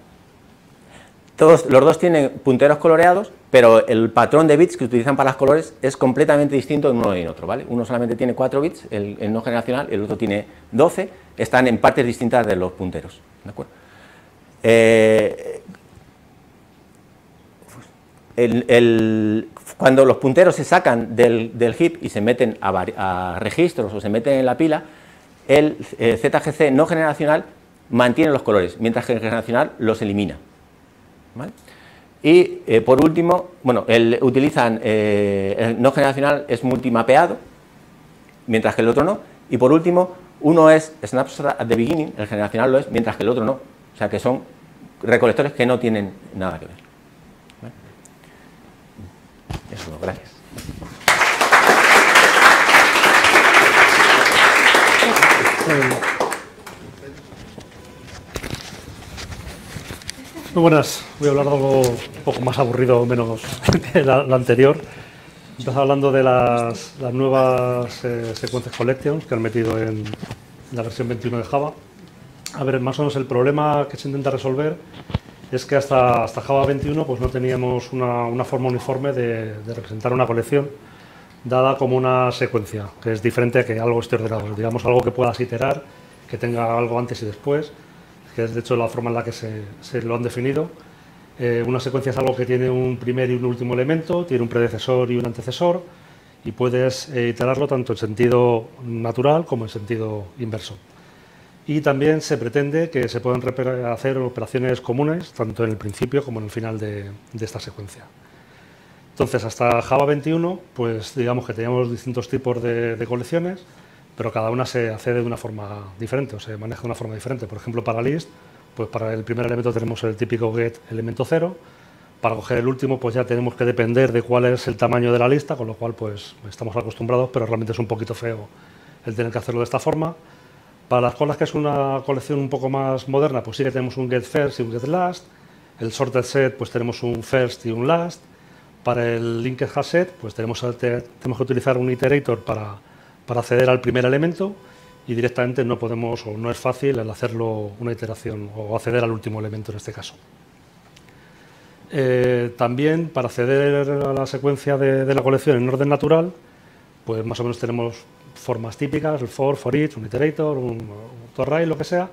Los dos tienen punteros coloreados, pero el patrón de bits que utilizan para los colores es completamente distinto en uno y en otro, ¿vale? Uno solamente tiene 4 bits, el no generacional, el otro tiene 12, están en partes distintas de los punteros, ¿de acuerdo? Cuando los punteros se sacan del heap y se meten a registros o se meten en la pila, el ZGC no generacional mantiene los colores, mientras que el generacional los elimina, ¿vale? Y por último, bueno, el no generacional es multimapeado, mientras que el otro no, y por último, uno es snapshot at the beginning, el generacional lo es, mientras que el otro no, o sea que son recolectores que no tienen nada que ver, ¿vale? Eso, gracias. Muy buenas, voy a hablar de algo un poco más aburrido o menos que la anterior. Empezaba hablando de las nuevas sequences collections que han metido en la versión 21 de Java. A ver, más o menos el problema que se intenta resolver es que hasta Java 21 pues no teníamos una forma uniforme de representar una colección dada como una secuencia, que es diferente a que algo esté ordenado, digamos algo que puedas iterar, que tenga algo antes y después, que es de hecho la forma en la que se lo han definido. Una secuencia es algo que tiene un primer y un último elemento, tiene un predecesor y un antecesor, y puedes iterarlo tanto en sentido natural como en sentido inverso. Y también se pretende que se puedan hacer operaciones comunes, tanto en el principio como en el final de esta secuencia. Entonces, hasta Java 21, pues digamos que teníamos distintos tipos de colecciones, pero cada una se accede de una forma diferente, o se maneja de una forma diferente. Por ejemplo, para list, pues para el primer elemento tenemos el típico get elemento 0, para coger el último pues ya tenemos que depender de cuál es el tamaño de la lista, con lo cual pues estamos acostumbrados, pero realmente es un poquito feo el tener que hacerlo de esta forma. Para las colas, que es una colección un poco más moderna, pues sí que tenemos un get first y un get last. El sorted set, pues tenemos un first y un last. Para el linked hash set, pues tenemos que utilizar un iterator para para acceder al primer elemento y directamente no podemos o no es fácil el hacerlo una iteración o acceder al último elemento en este caso. También para acceder a la secuencia de la colección en orden natural, pues más o menos tenemos formas típicas, el for each, un iterator, un array, lo que sea,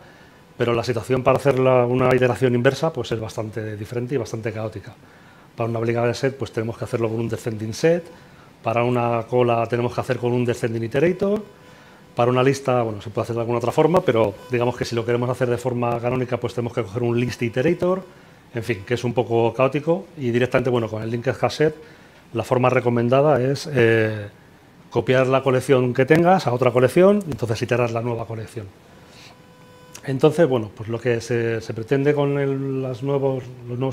pero la situación para hacer una iteración inversa pues es bastante diferente y bastante caótica. Para una aplicable set pues tenemos que hacerlo con un descending set, para una cola tenemos que hacer con un descending iterator, para una lista, bueno, se puede hacer de alguna otra forma, pero digamos que si lo queremos hacer de forma canónica pues tenemos que coger un list iterator, en fin, que es un poco caótico y directamente, bueno, con el linked hash set la forma recomendada es copiar la colección que tengas a otra colección y entonces iterar la nueva colección. Entonces, bueno, pues lo que se pretende con los nuevos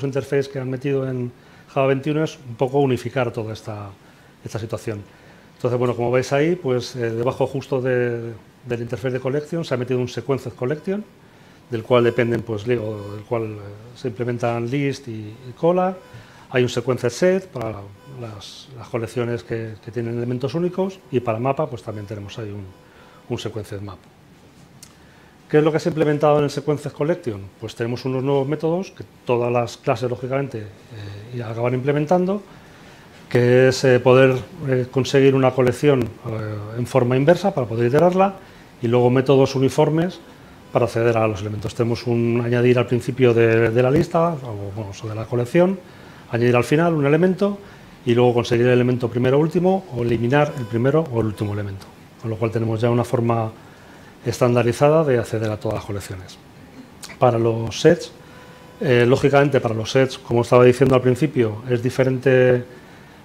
interfaces que han metido en Java 21 es un poco unificar toda esta situación. Entonces, bueno, como veis ahí, pues debajo justo del interface de collection se ha metido un sequenced collection, del cual dependen, pues digo, del cual se implementan list y cola. Hay un sequenced set para las colecciones que tienen elementos únicos y para mapa, pues también tenemos ahí un sequenced map. ¿Qué es lo que se ha implementado en el sequenced collection? Pues tenemos unos nuevos métodos que todas las clases, lógicamente, acaban implementando, que es poder conseguir una colección en forma inversa para poder iterarla y luego métodos uniformes para acceder a los elementos. Tenemos un añadir al principio de la lista o de la colección, añadir al final un elemento y luego conseguir el elemento primero o último o eliminar el primero o el último elemento. Con lo cual tenemos ya una forma estandarizada de acceder a todas las colecciones. Para los sets, lógicamente para los sets, como estaba diciendo al principio, es diferente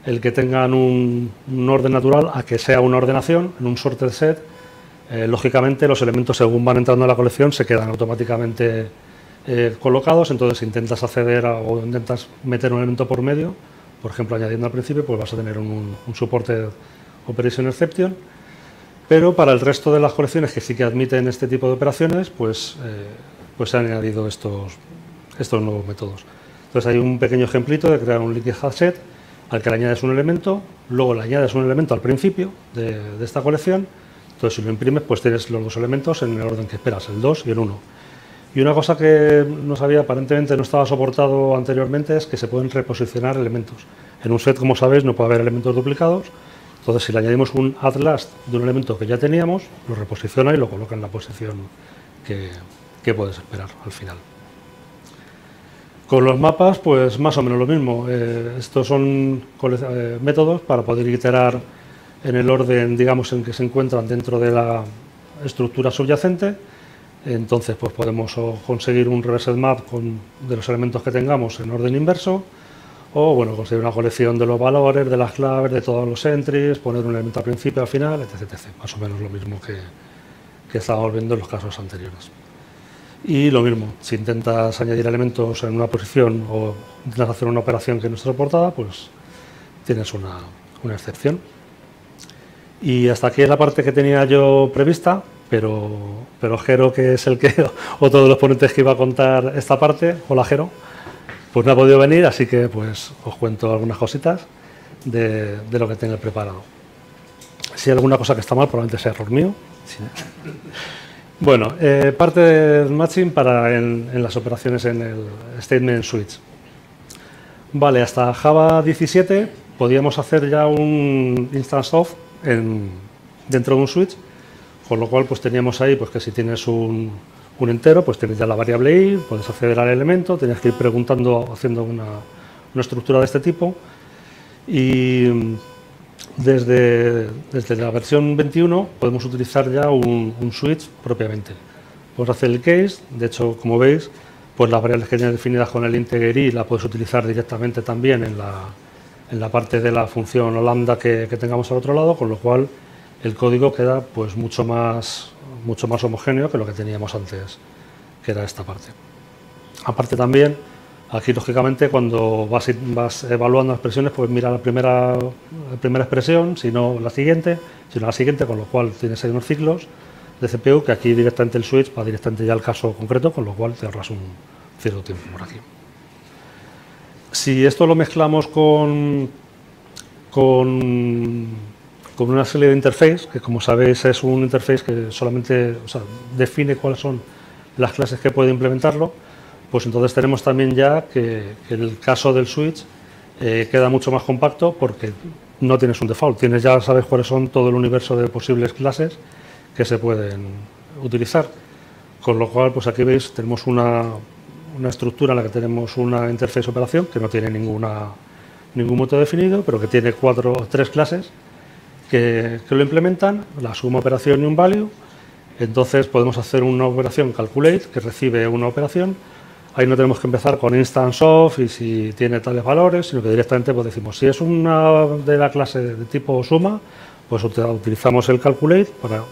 el que tengan un orden natural a que sea una ordenación en un sorted set. Lógicamente los elementos según van entrando en la colección se quedan automáticamente colocados, entonces si intentas acceder o intentas meter un elemento por medio, por ejemplo añadiendo al principio, pues vas a tener un supported operation exception, pero para el resto de las colecciones que sí que admiten este tipo de operaciones, pues se han añadido estos nuevos métodos. Entonces hay un pequeño ejemplito de crear un linked hash set al que le añades un elemento, luego le añades un elemento al principio de esta colección. Entonces, si lo imprimes, pues tienes los dos elementos en el orden que esperas, el 2 y el 1. Y una cosa que aparentemente no estaba soportado anteriormente es que se pueden reposicionar elementos. En un set, como sabéis, no puede haber elementos duplicados. Entonces, si le añadimos un add last de un elemento que ya teníamos, lo reposiciona y lo coloca en la posición que puedes esperar al final. Con los mapas, pues más o menos lo mismo. Estos son métodos para poder iterar en el orden, digamos, en que se encuentran dentro de la estructura subyacente. Entonces, pues podemos conseguir un reversed map de los elementos que tengamos en orden inverso, o bueno, conseguir una colección de los valores, de las claves, de todos los entries, poner un elemento al principio, al final, etc. Más o menos lo mismo que estábamos viendo en los casos anteriores. Y lo mismo, si intentas añadir elementos en una posición o intentas hacer una operación que no está soportada, pues tienes una excepción. Y hasta aquí es la parte que tenía yo prevista, pero Jero, que es otro de los ponentes que iba a contar esta parte, hola Jero, pues no ha podido venir, así que pues os cuento algunas cositas de lo que tengo preparado. Si hay alguna cosa que está mal, probablemente sea error mío. Sí. Bueno, parte del matching en las operaciones en el statement switch. Vale, hasta Java 17 podíamos hacer ya un instance of dentro de un switch, con lo cual pues teníamos ahí pues que si tienes un entero, pues tienes ya la variable i, puedes acceder al elemento, tenías que ir preguntando, haciendo una estructura de este tipo. Y desde la versión 21 podemos utilizar ya un switch propiamente. Podemos hacer el case, de hecho, como veis, pues las variables que tienes definidas con el integer i la puedes utilizar directamente también en la parte de la función o lambda que tengamos al otro lado, con lo cual el código queda pues mucho más homogéneo que lo que teníamos antes, que era esta parte. Aparte también, aquí lógicamente cuando vas evaluando las expresiones, pues mira la primera expresión, si no la siguiente, con lo cual tienes ahí unos ciclos de CPU que aquí directamente el switch va directamente ya al caso concreto, con lo cual te ahorras un cierto tiempo por aquí. Si esto lo mezclamos con con una serie de interfaces, que como sabéis es un interface que solamente define cuáles son las clases que puede implementarlo, pues entonces tenemos también ya que el caso del switch queda mucho más compacto porque no tienes un default, ya sabes cuáles son todo el universo de posibles clases que se pueden utilizar. Con lo cual, pues aquí veis, tenemos una estructura en la que tenemos una interface operación que no tiene ningún método definido, pero que tiene 3 clases que lo implementan, la suma operación y un value. Entonces podemos hacer una operación calculate que recibe una operación. Ahí no tenemos que empezar con instance of y si tiene tales valores, sino que directamente pues decimos, si es una de la clase de tipo suma, pues utilizamos el calculate para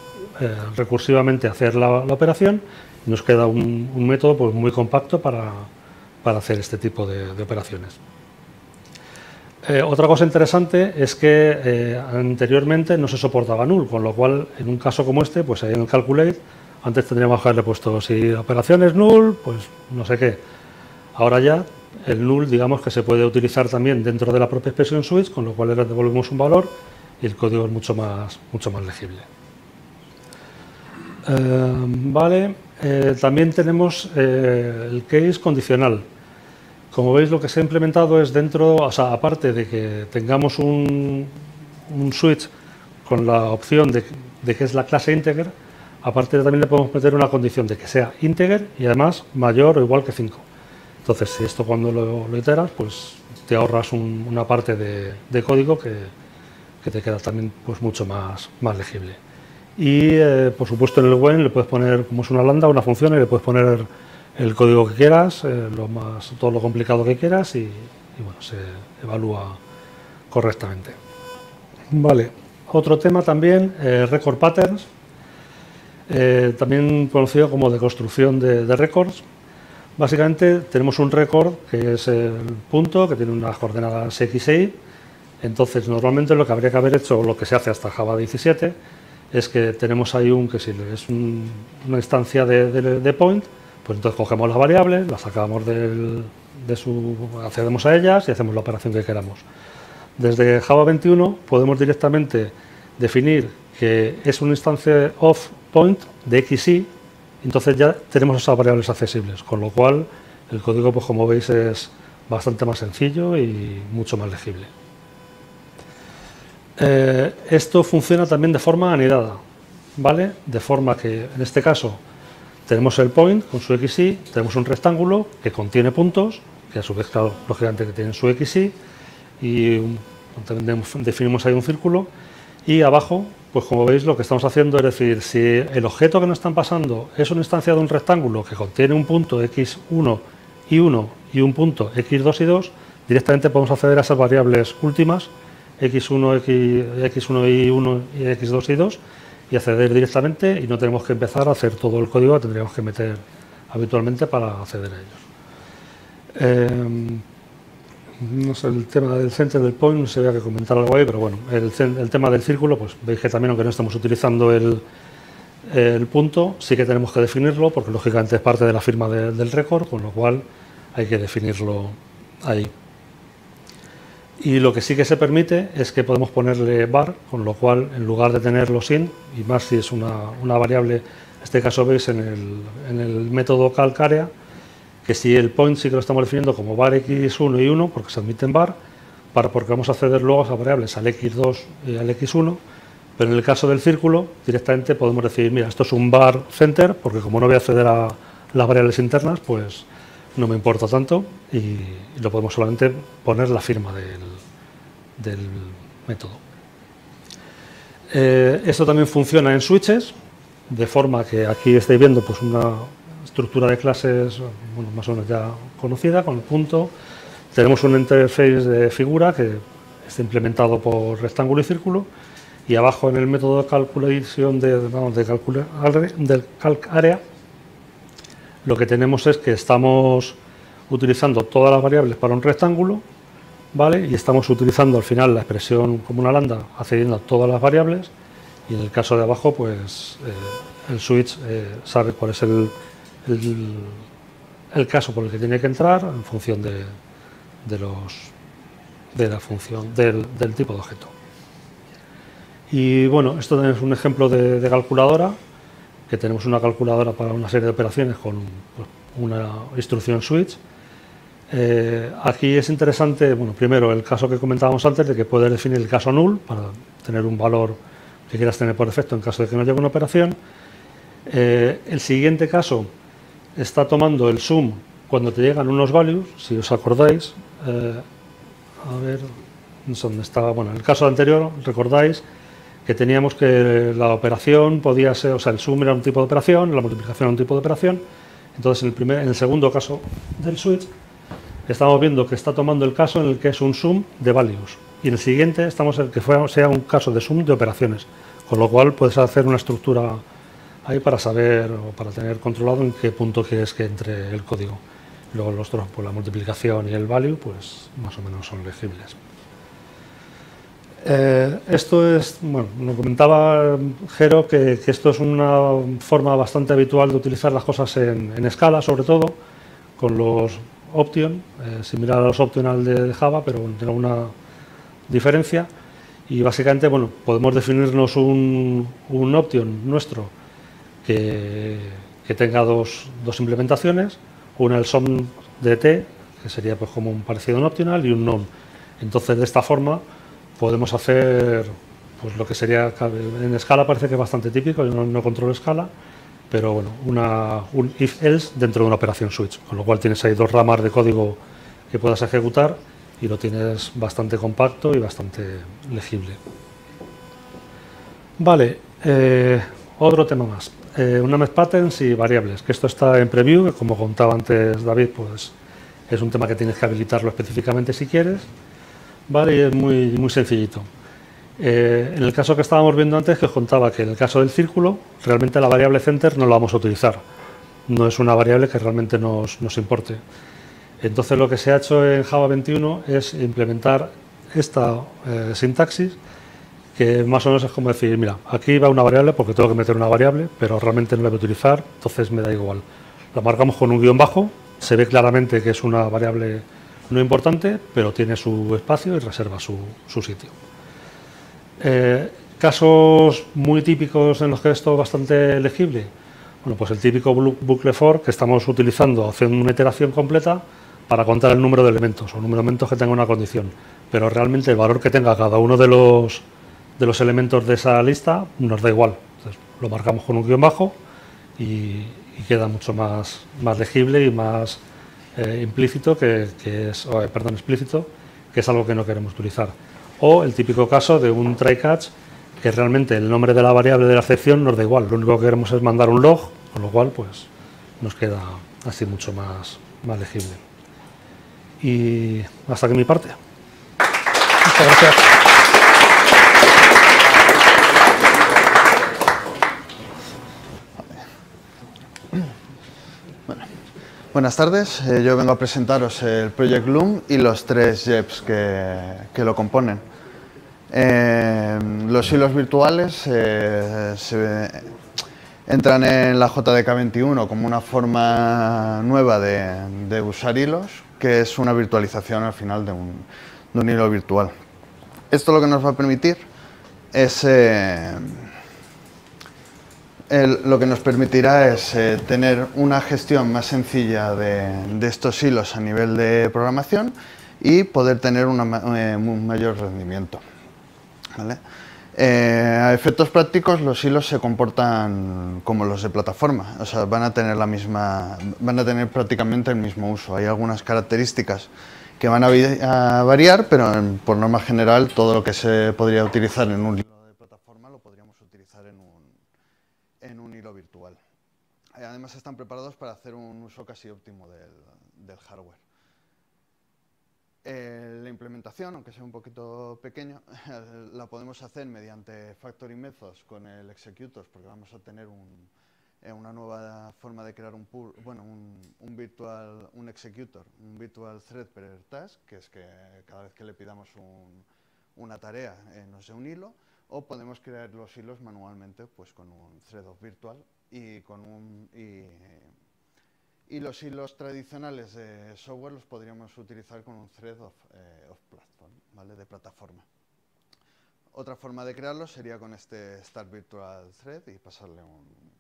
recursivamente hacer la operación y nos queda un método pues muy compacto para hacer este tipo de operaciones. Otra cosa interesante es que anteriormente no se soportaba null, con lo cual en un caso como este, pues ahí en el calculate, antes tendríamos que haberle puesto si la operación es null, pues no sé qué. Ahora ya el null, digamos que se puede utilizar también dentro de la propia expresión switch, con lo cual le devolvemos un valor y el código es mucho más legible. Vale, también tenemos el case condicional. Como veis, lo que se ha implementado es aparte de que tengamos un switch con la opción de que es la clase integer, aparte también le podemos meter una condición de que sea integer y además mayor o igual que 5. Entonces, si esto cuando lo iteras, pues te ahorras una parte de código que te queda también pues mucho más legible. Y por supuesto en el when le puedes poner, como es una lambda, una función, y le puedes poner el código que quieras, todo lo complicado que quieras y bueno, se evalúa correctamente. Vale, otro tema también, record patterns, también conocido como de construcción de records. Básicamente tenemos un record que es el punto, que tiene unas coordenadas x e y. Entonces normalmente lo que habría que haber hecho, lo que se hace hasta Java 17, es que tenemos ahí es una instancia de point. Pues entonces cogemos las variables, las sacamos accedemos a ellas y hacemos la operación que queramos. Desde Java 21 podemos directamente definir que es una instancia of point de xy, entonces ya tenemos esas variables accesibles, con lo cual el código, pues como veis, es bastante más sencillo y mucho más legible. Esto funciona también de forma anidada, ¿vale? De forma que en este caso tenemos el point con su xy, tenemos un rectángulo que contiene puntos, que a su vez, claro, lógicamente que tienen su xy, y también definimos ahí un círculo, y abajo, pues como veis, lo que estamos haciendo es decir, si el objeto que nos están pasando es una instancia de un rectángulo que contiene un punto x1 y 1 y un punto x2 y 2, directamente podemos acceder a esas variables últimas, x1 y 1 y x2 y 2, y acceder directamente y no tenemos que empezar a hacer todo el código que tendríamos que meter habitualmente para acceder a ellos. No sé, el tema del center del point, no sé si había que comentar algo ahí, pero bueno, el tema del círculo, pues veis que también, aunque no estamos utilizando el punto, sí que tenemos que definirlo, porque lógicamente es parte de la firma del récord, con lo cual hay que definirlo ahí. Y lo que sí que se permite es que podemos ponerle var, con lo cual en lugar de tenerlo sin, y más si es una variable, en este caso veis en el método calcarea, que si el point sí que lo estamos definiendo como var x1 y 1, porque se admiten var, porque vamos a acceder luego a esas variables al x2 y al x1, pero en el caso del círculo directamente podemos decir, mira, esto es un var center, porque como no voy a acceder a las variables internas, pues no me importa tanto y lo podemos solamente poner la firma del método. Esto también funciona en switches, de forma que aquí estáis viendo pues una estructura de clases bueno, más o menos ya conocida, con el punto. Tenemos un interface de figura que está implementado por rectángulo y círculo, y abajo en el método de calculación del calc area, lo que tenemos es que estamos utilizando todas las variables para un rectángulo, ¿vale? Y estamos utilizando al final la expresión como una lambda accediendo a todas las variables, y en el caso de abajo pues el switch sabe cuál es el caso por el que tiene que entrar en función de la función del tipo de objeto. Y bueno, esto es un ejemplo de calculadora, que tenemos una calculadora para una serie de operaciones con pues, una instrucción switch. Aquí es interesante, bueno, primero el caso que comentábamos antes de que puedes definir el caso null para tener un valor que quieras tener por defecto en caso de que no llegue una operación. El siguiente caso está tomando el sum cuando te llegan unos values, si os acordáis. A ver, ¿dónde estaba? Bueno, en el caso anterior, recordáis que teníamos que la operación podía ser, o sea, el sum era un tipo de operación, la multiplicación era un tipo de operación. Entonces, en el segundo caso del switch, estamos viendo que está tomando el caso en el que es un sum de values. Y en el siguiente estamos en el que sea un caso de sum de operaciones. Con lo cual puedes hacer una estructura ahí para saber o para tener controlado en qué punto quieres que entre el código. Luego los otros, pues la multiplicación y el value, pues más o menos son legibles. Esto es, bueno, nos comentaba Jero que esto es una forma bastante habitual de utilizar las cosas en escala, sobre todo con los option, similar a los optional de Java, pero tiene una diferencia. Y básicamente, bueno, podemos definirnos un option nuestro que tenga dos implementaciones, una el sum de t, que sería pues como un parecido a un optional, y un none. Entonces, de esta forma podemos hacer pues lo que sería en escala, parece que es bastante típico, yo no controlo escala, pero bueno, un if-else dentro de una operación switch, con lo cual tienes ahí dos ramas de código que puedas ejecutar y lo tienes bastante compacto y bastante legible. Vale, otro tema más. Una meth patterns y variables, que esto está en preview, que como contaba antes David, pues es un tema que tienes que habilitarlo específicamente si quieres. Vale, y es muy sencillito. En el caso que estábamos viendo antes, que os contaba que en el caso del círculo, realmente la variable center no la vamos a utilizar. No es una variable que realmente nos importe. Entonces lo que se ha hecho en Java 21 es implementar esta sintaxis, que más o menos es como decir, mira, aquí va una variable porque tengo que meter una variable, pero realmente no la voy a utilizar, entonces me da igual. La marcamos con un guión bajo, se ve claramente que es una variable no importante, pero tiene su espacio y reserva su sitio. Casos muy típicos en los que esto es bastante legible. Bueno, pues el típico bucle for que estamos utilizando haciendo una iteración completa para contar el número de elementos o número de elementos que tenga una condición. Pero realmente el valor que tenga cada uno de los elementos de esa lista nos da igual. Entonces, lo marcamos con un guión bajo y queda mucho más legible y más implícito explícito, que es algo que no queremos utilizar. O el típico caso de un try catch, que realmente el nombre de la variable de la excepción nos da igual, lo único que queremos es mandar un log, con lo cual pues nos queda así mucho más legible. Y hasta aquí mi parte. Muchas gracias. Buenas tardes, yo vengo a presentaros el Project Loom y los 3 JEPs que lo componen. Los hilos virtuales entran en la JDK21 como una forma nueva de usar hilos, que es una virtualización al final de un hilo virtual. Esto lo que nos va a permitir es... lo que nos permitirá es tener una gestión más sencilla de estos hilos a nivel de programación y poder tener un mayor rendimiento. ¿Vale? A efectos prácticos, los hilos se comportan como los de plataforma, o sea, van a tener prácticamente el mismo uso. Hay algunas características que van a variar, pero por norma general todo lo que se podría utilizar en un hilo de plataforma lo podríamos utilizar en un hilo virtual. Además están preparados para hacer un uso casi óptimo del hardware. La implementación, aunque sea un poquito pequeño, la podemos hacer mediante factory methods con el executors, porque vamos a tener una nueva forma de crear un executor, un virtual thread per task, que es que cada vez que le pidamos una tarea nos dé un hilo, o podemos crear los hilos manualmente pues con un thread of virtual y los hilos tradicionales de software los podríamos utilizar con un thread of platform, ¿vale? De plataforma. Otra forma de crearlo sería con este Start Virtual Thread y pasarle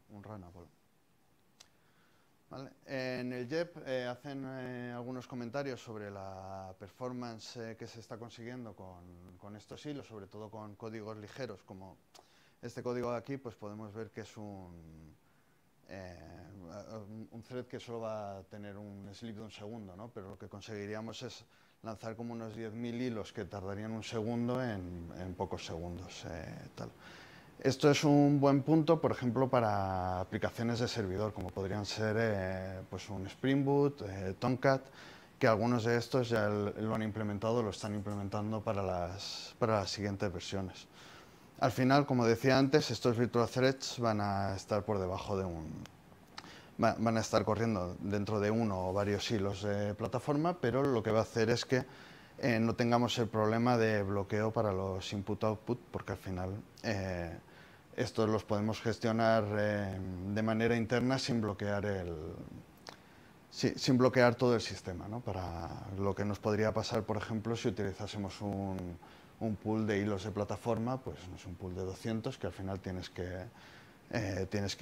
un runnable. ¿Vale? En el JEP hacen algunos comentarios sobre la performance que se está consiguiendo con estos hilos, sobre todo con códigos ligeros, como este código de aquí, pues podemos ver que es un thread que solo va a tener un sleep de un segundo, ¿no? Pero lo que conseguiríamos es lanzar como unos 10.000 hilos que tardarían un segundo en pocos segundos. Tal. Esto es un buen punto, por ejemplo, para aplicaciones de servidor, como podrían ser pues un Spring Boot, Tomcat, que algunos de estos ya lo han implementado, lo están implementando para las siguientes versiones. Al final, como decía antes, estos virtual threads van a estar por debajo de van a estar corriendo dentro de uno o varios hilos de plataforma, pero lo que va a hacer es que no tengamos el problema de bloqueo para los input-output, porque al final estos los podemos gestionar de manera interna sin bloquear todo el sistema, ¿no? Para lo que nos podría pasar, por ejemplo, si utilizásemos un pool de hilos de plataforma, pues no es un pool de 200, que al final tienes que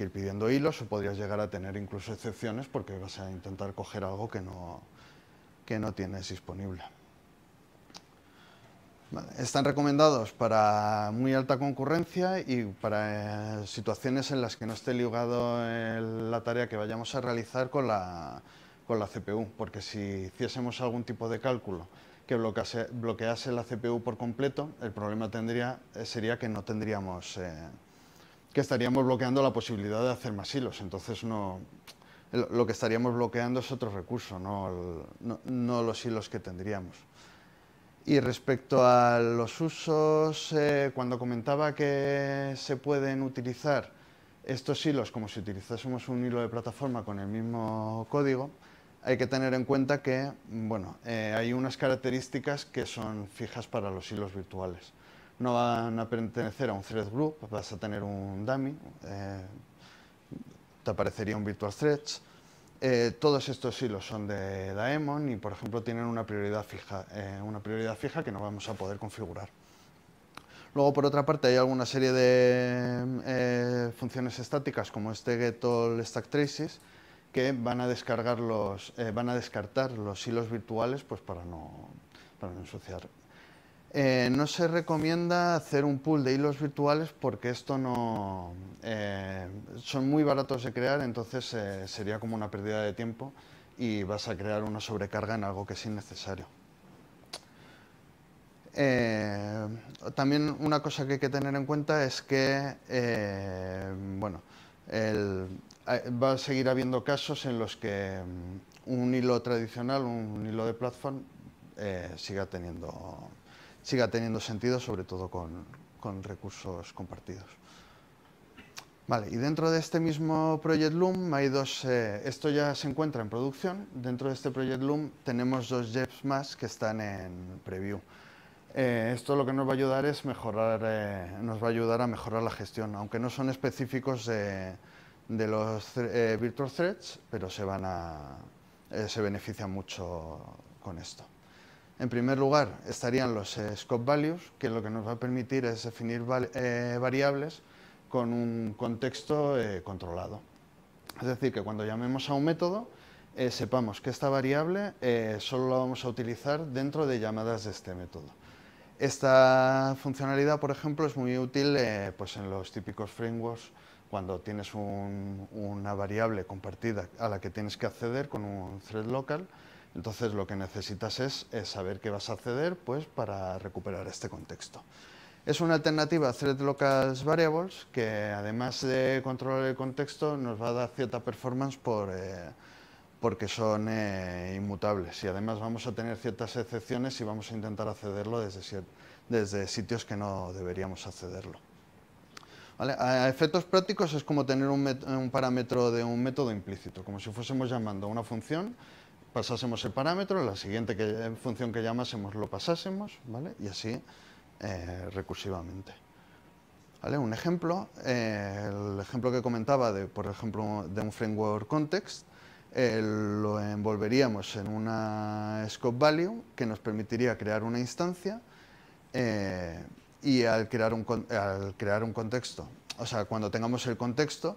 ir pidiendo hilos, o podrías llegar a tener incluso excepciones porque vas a intentar coger algo que no tienes disponible. Vale. Están recomendados para muy alta concurrencia y para situaciones en las que no esté ligado la tarea que vayamos a realizar con la CPU, porque si hiciésemos algún tipo de cálculo que bloquease la CPU por completo, el problema sería que no tendríamos, que estaríamos bloqueando la posibilidad de hacer más hilos. Entonces lo que estaríamos bloqueando es otro recurso, no los hilos que tendríamos. Y respecto a los usos, cuando comentaba que se pueden utilizar estos hilos como si utilizásemos un hilo de plataforma con el mismo código, hay que tener en cuenta que hay unas características que son fijas para los hilos virtuales. No van a pertenecer a un thread group, vas a tener un dummy, te aparecería un virtual threads. Todos estos hilos son de Daemon y, por ejemplo, tienen una prioridad fija que no vamos a poder configurar. Luego, por otra parte, hay alguna serie de funciones estáticas como este getAllStackTraces que van a descartar los hilos virtuales, pues para no ensuciar. No se recomienda hacer un pool de hilos virtuales porque esto son muy baratos de crear, entonces sería como una pérdida de tiempo y vas a crear una sobrecarga en algo que es innecesario. También una cosa que hay que tener en cuenta es que va a seguir habiendo casos en los que un hilo tradicional, un hilo de platform, siga teniendo sentido, sobre todo con recursos compartidos. Vale, y dentro de este mismo Project Loom hay esto ya se encuentra en producción. Dentro de este Project Loom tenemos dos JEPs más que están en preview. Esto lo que nos va a ayudar es a mejorar la gestión, aunque no son específicos de los virtual threads, pero se benefician mucho con esto. En primer lugar estarían los scope values, que lo que nos va a permitir es definir variables con un contexto controlado. Es decir, que cuando llamemos a un método, sepamos que esta variable solo la vamos a utilizar dentro de llamadas de este método. Esta funcionalidad, por ejemplo, es muy útil pues en los típicos frameworks, cuando tienes una variable compartida a la que tienes que acceder con un thread local. Entonces lo que necesitas es saber qué vas a acceder, pues, para recuperar este contexto. Es una alternativa a Thread Local Variables que, además de controlar el contexto, nos va a dar cierta performance porque son inmutables, y además vamos a tener ciertas excepciones y vamos a intentar accederlo desde sitios que no deberíamos accederlo. ¿Vale? A efectos prácticos es como tener un parámetro de un método implícito, como si fuésemos llamando a una función, pasásemos el parámetro, la siguiente función que llamásemos lo pasásemos, ¿vale? Y así recursivamente. ¿Vale? Un ejemplo, el ejemplo que comentaba, por ejemplo, de un framework context, lo envolveríamos en una scope value que nos permitiría crear una instancia y al crear un contexto, o sea, cuando tengamos el contexto,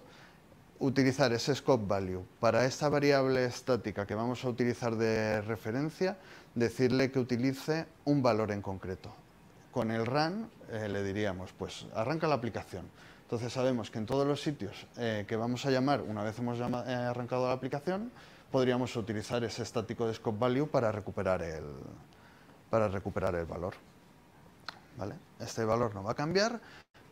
utilizar ese scope value para esta variable estática que vamos a utilizar de referencia, decirle que utilice un valor en concreto. Con el run le diríamos, pues arranca la aplicación. Entonces sabemos que en todos los sitios que vamos a llamar, una vez hemos arrancado la aplicación, podríamos utilizar ese estático de scope value para recuperar el valor. ¿Vale? Este valor no va a cambiar,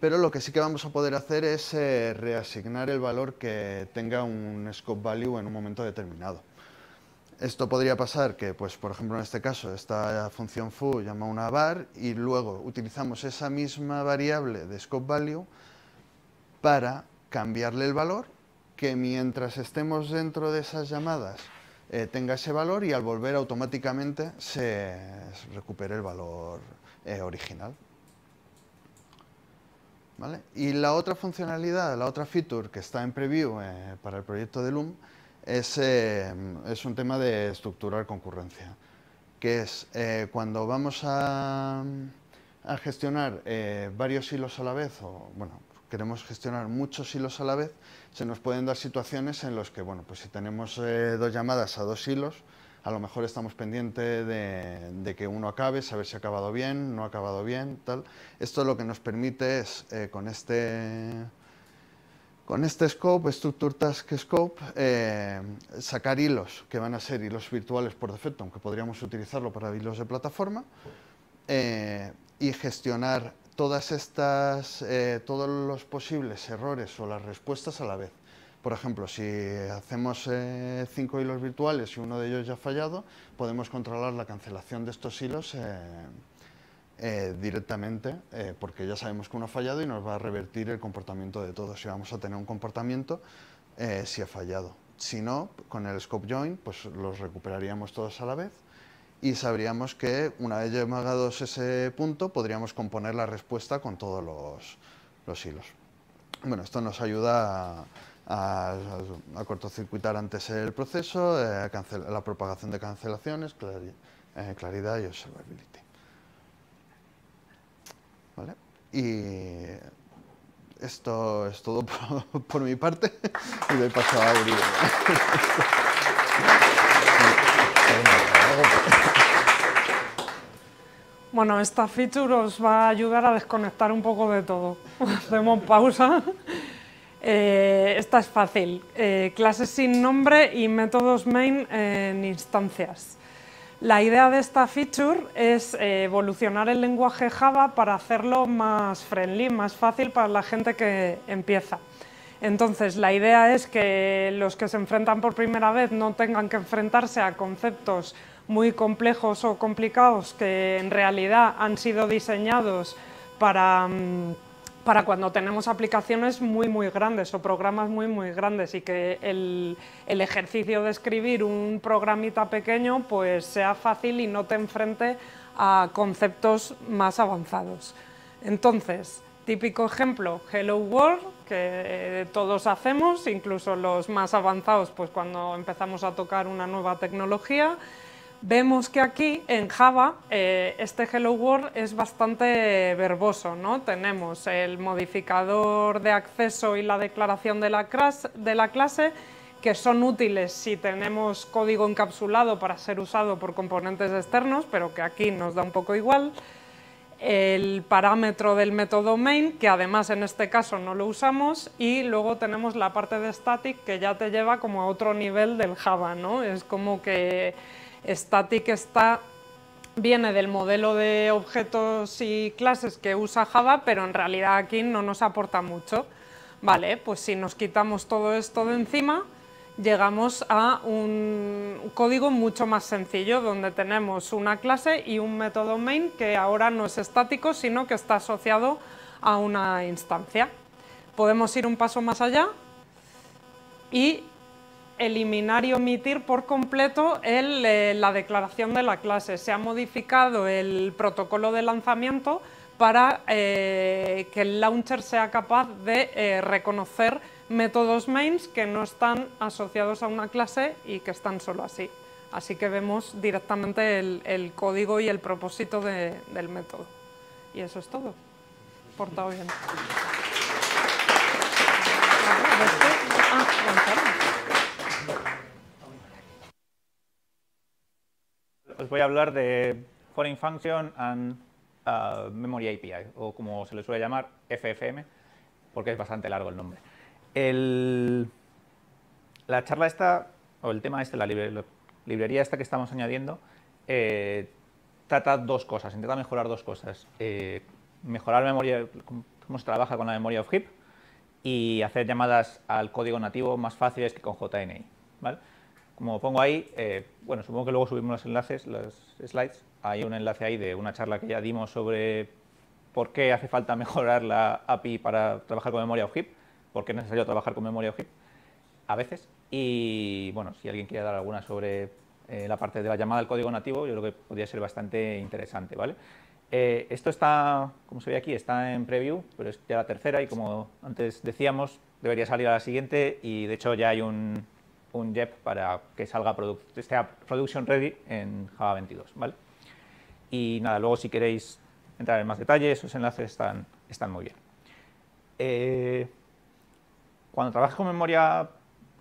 pero lo que sí que vamos a poder hacer es reasignar el valor que tenga un scope value en un momento determinado. Esto podría pasar que, pues, por ejemplo, en este caso, esta función foo llama una var y luego utilizamos esa misma variable de scope value para cambiarle el valor, que mientras estemos dentro de esas llamadas tenga ese valor y al volver automáticamente se recupere el valor original. ¿Vale? Y la otra funcionalidad, la otra feature que está en preview para el proyecto de Loom es un tema de estructurar concurrencia, que es cuando vamos a gestionar varios hilos a la vez, o bueno, queremos gestionar muchos hilos a la vez, se nos pueden dar situaciones en las que, bueno, pues si tenemos dos llamadas a dos hilos, a lo mejor estamos pendientes de que uno acabe, saber si ha acabado bien, no ha acabado bien, tal. Esto lo que nos permite es, con este scope, Structure Task Scope, sacar hilos que van a ser hilos virtuales por defecto, aunque podríamos utilizarlo para hilos de plataforma, y gestionar todos los posibles errores o las respuestas a la vez. Por ejemplo, si hacemos 5 hilos virtuales y uno de ellos ya ha fallado, podemos controlar la cancelación de estos hilos directamente, porque ya sabemos que uno ha fallado y nos va a revertir el comportamiento de todos. Y vamos a tener un comportamiento si ha fallado. Si no, con el scope join, pues los recuperaríamos todos a la vez y sabríamos que una vez llegados ese punto, podríamos componer la respuesta con todos los hilos. Bueno, esto nos ayuda a cortocircuitar antes el proceso, la propagación de cancelaciones, claridad y observability. ¿Vale? Y esto es todo por mi parte y doy paso a Uri. Bueno, esta feature os va a ayudar a desconectar un poco de todo. Hacemos pausa. Esta es fácil. Clases sin nombre y métodos main en instancias. La idea de esta feature es evolucionar el lenguaje Java para hacerlo más friendly, más fácil para la gente que empieza. Entonces, la idea es que los que se enfrentan por primera vez no tengan que enfrentarse a conceptos muy complejos o complicados que en realidad han sido diseñados para cuando tenemos aplicaciones muy grandes o programas muy grandes y que el ejercicio de escribir un programita pequeño pues sea fácil y no te enfrente a conceptos más avanzados. Entonces, típico ejemplo, Hello World, que todos hacemos, incluso los más avanzados pues cuando empezamos a tocar una nueva tecnología. Vemos que aquí en Java este Hello World es bastante verboso, ¿no? Tenemos el modificador de acceso y la declaración de la clase, que son útiles si tenemos código encapsulado para ser usado por componentes externos, pero que aquí nos da un poco igual. El parámetro del método main, que además en este caso no lo usamos, y luego tenemos la parte de static, que ya te lleva como a otro nivel del Java, ¿no? Es como que static viene del modelo de objetos y clases que usa Java, pero en realidad aquí no nos aporta mucho. Vale, pues si nos quitamos todo esto de encima, llegamos a un código mucho más sencillo, donde tenemos una clase y un método main que ahora no es estático, sino que está asociado a una instancia. Podemos ir un paso más allá y eliminar y omitir por completo la declaración de la clase. Se ha modificado el protocolo de lanzamiento para que el launcher sea capaz de reconocer métodos mains que no están asociados a una clase y que están solo así. Así que vemos directamente el código y el propósito del método. Y eso es todo. portado bien. Os voy a hablar de Foreign Function and Memory API, o como se le suele llamar, FFM, porque es bastante largo el nombre. La charla esta, o el tema este, la librería esta que estamos añadiendo, trata dos cosas, intenta mejorar dos cosas. Mejorar la memoria, cómo se trabaja con la memoria of heap, y hacer llamadas al código nativo más fáciles que con JNI, ¿vale? Como pongo ahí, bueno, supongo que luego subimos los enlaces, los slides. Hay un enlace ahí de una charla que ya dimos sobre por qué hace falta mejorar la API para trabajar con memoria of heap, por qué es necesario trabajar con memoria of heap a veces. Y bueno, si alguien quiere dar alguna sobre la parte de la llamada al código nativo, yo creo que podría ser bastante interesante, ¿vale? Esto está, como se ve aquí, está en preview, pero es ya la tercera y como antes decíamos, debería salir a la siguiente y de hecho ya hay un JEP para que salga esté production ready en Java 22, ¿vale? Y nada, luego si queréis entrar en más detalles, esos enlaces están muy bien. Cuando trabajas con memoria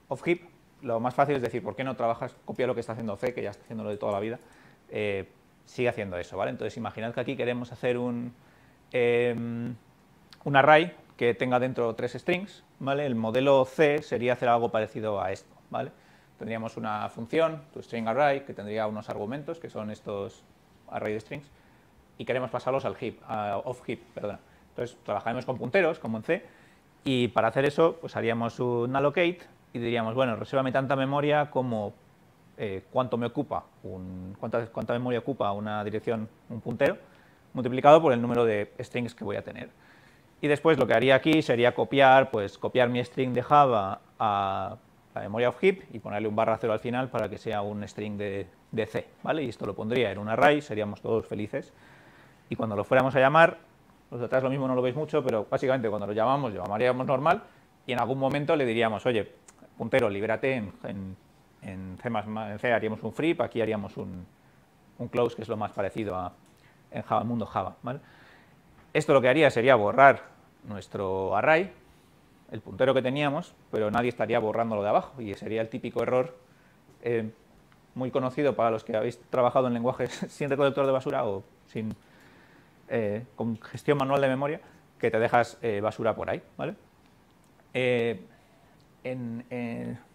of heap, lo más fácil es decir, ¿por qué no trabajas, copia lo que está haciendo C, que ya está haciéndolo de toda la vida? Sigue haciendo eso, ¿vale? Entonces imaginad que aquí queremos hacer un array que tenga dentro 3 strings, ¿vale? El modelo C sería hacer algo parecido a esto, ¿vale? Tendríamos una función, toStringArray, que tendría unos argumentos, que son estos array de strings, y queremos pasarlos al heap, off heap, perdón. Entonces trabajaremos con punteros, como en C, y para hacer eso, pues haríamos un allocate y diríamos, bueno, resérvame tanta memoria como cuánto me ocupa, cuánta memoria ocupa una dirección, un puntero, multiplicado por el número de strings que voy a tener. Y después lo que haría aquí sería copiar mi string de Java a la memoria of heap y ponerle un /0 al final para que sea un string de C, ¿vale? Y esto lo pondría en un array, seríamos todos felices. Y cuando lo fuéramos a llamar, los de atrás lo mismo no lo veis mucho, pero básicamente cuando lo llamaríamos normal y en algún momento le diríamos, oye, puntero, libérate en C haríamos un free, aquí haríamos un close, que es lo más parecido a en Java, el mundo Java, ¿vale? Esto lo que haría sería borrar nuestro array, el puntero que teníamos, pero nadie estaría borrándolo de abajo y sería el típico error muy conocido para los que habéis trabajado en lenguajes sin recolector de basura o con gestión manual de memoria, que te dejas basura por ahí, ¿vale?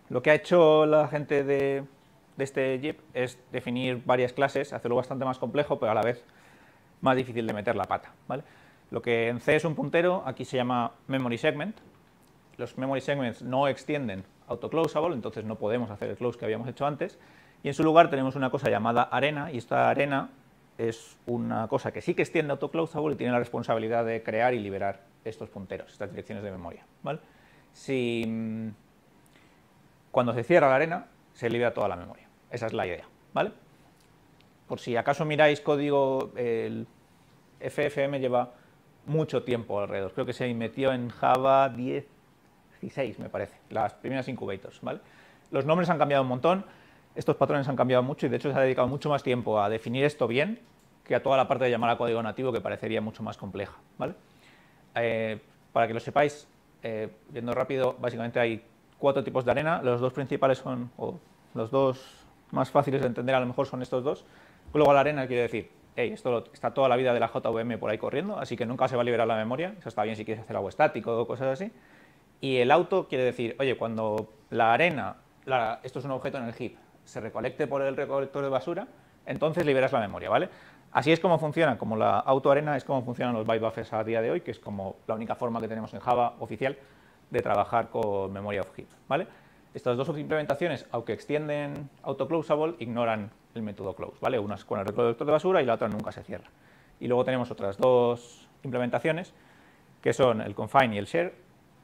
Lo que ha hecho la gente de este JIP es definir varias clases, hacerlo bastante más complejo, pero a la vez más difícil de meter la pata, ¿vale? Lo que en C es un puntero, aquí se llama memory segment. Los memory segments no extienden autoclosable, entonces no podemos hacer el close que habíamos hecho antes. Y en su lugar tenemos una cosa llamada arena, y esta arena es una cosa que sí que extiende autoclosable y tiene la responsabilidad de crear y liberar estos punteros, estas direcciones de memoria, ¿vale? Cuando se cierra la arena, se libera toda la memoria. Esa es la idea, ¿vale? Por si acaso miráis código, el FFM lleva mucho tiempo alrededor. Creo que se metió en Java 16, me parece, las primeras incubators, ¿vale? Los nombres han cambiado un montón, estos patrones han cambiado mucho y de hecho se ha dedicado mucho más tiempo a definir esto bien que a toda la parte de llamar a código nativo, que parecería mucho más compleja, ¿vale? Para que lo sepáis, viendo rápido, básicamente hay 4 tipos de arena. Los dos principales son, o los dos más fáciles de entender a lo mejor son estos dos. Luego la arena quiere decir, hey, esto está toda la vida de la JVM por ahí corriendo, así que nunca se va a liberar la memoria. Eso está bien si quieres hacer algo estático o cosas así. Y el auto quiere decir, oye, cuando la arena, esto es un objeto en el heap, se recolecte por el recolector de basura, entonces liberas la memoria, ¿vale? Así es como funciona, como la autoarena es como funcionan los byte buffers a día de hoy, que es como la única forma que tenemos en Java oficial de trabajar con memoria of heap, ¿vale? Estas dos implementaciones, aunque extienden autoclosable, ignoran el método close, ¿vale? Una es con el recolector de basura y la otra nunca se cierra. Y luego tenemos otras dos implementaciones, que son el confine y el share,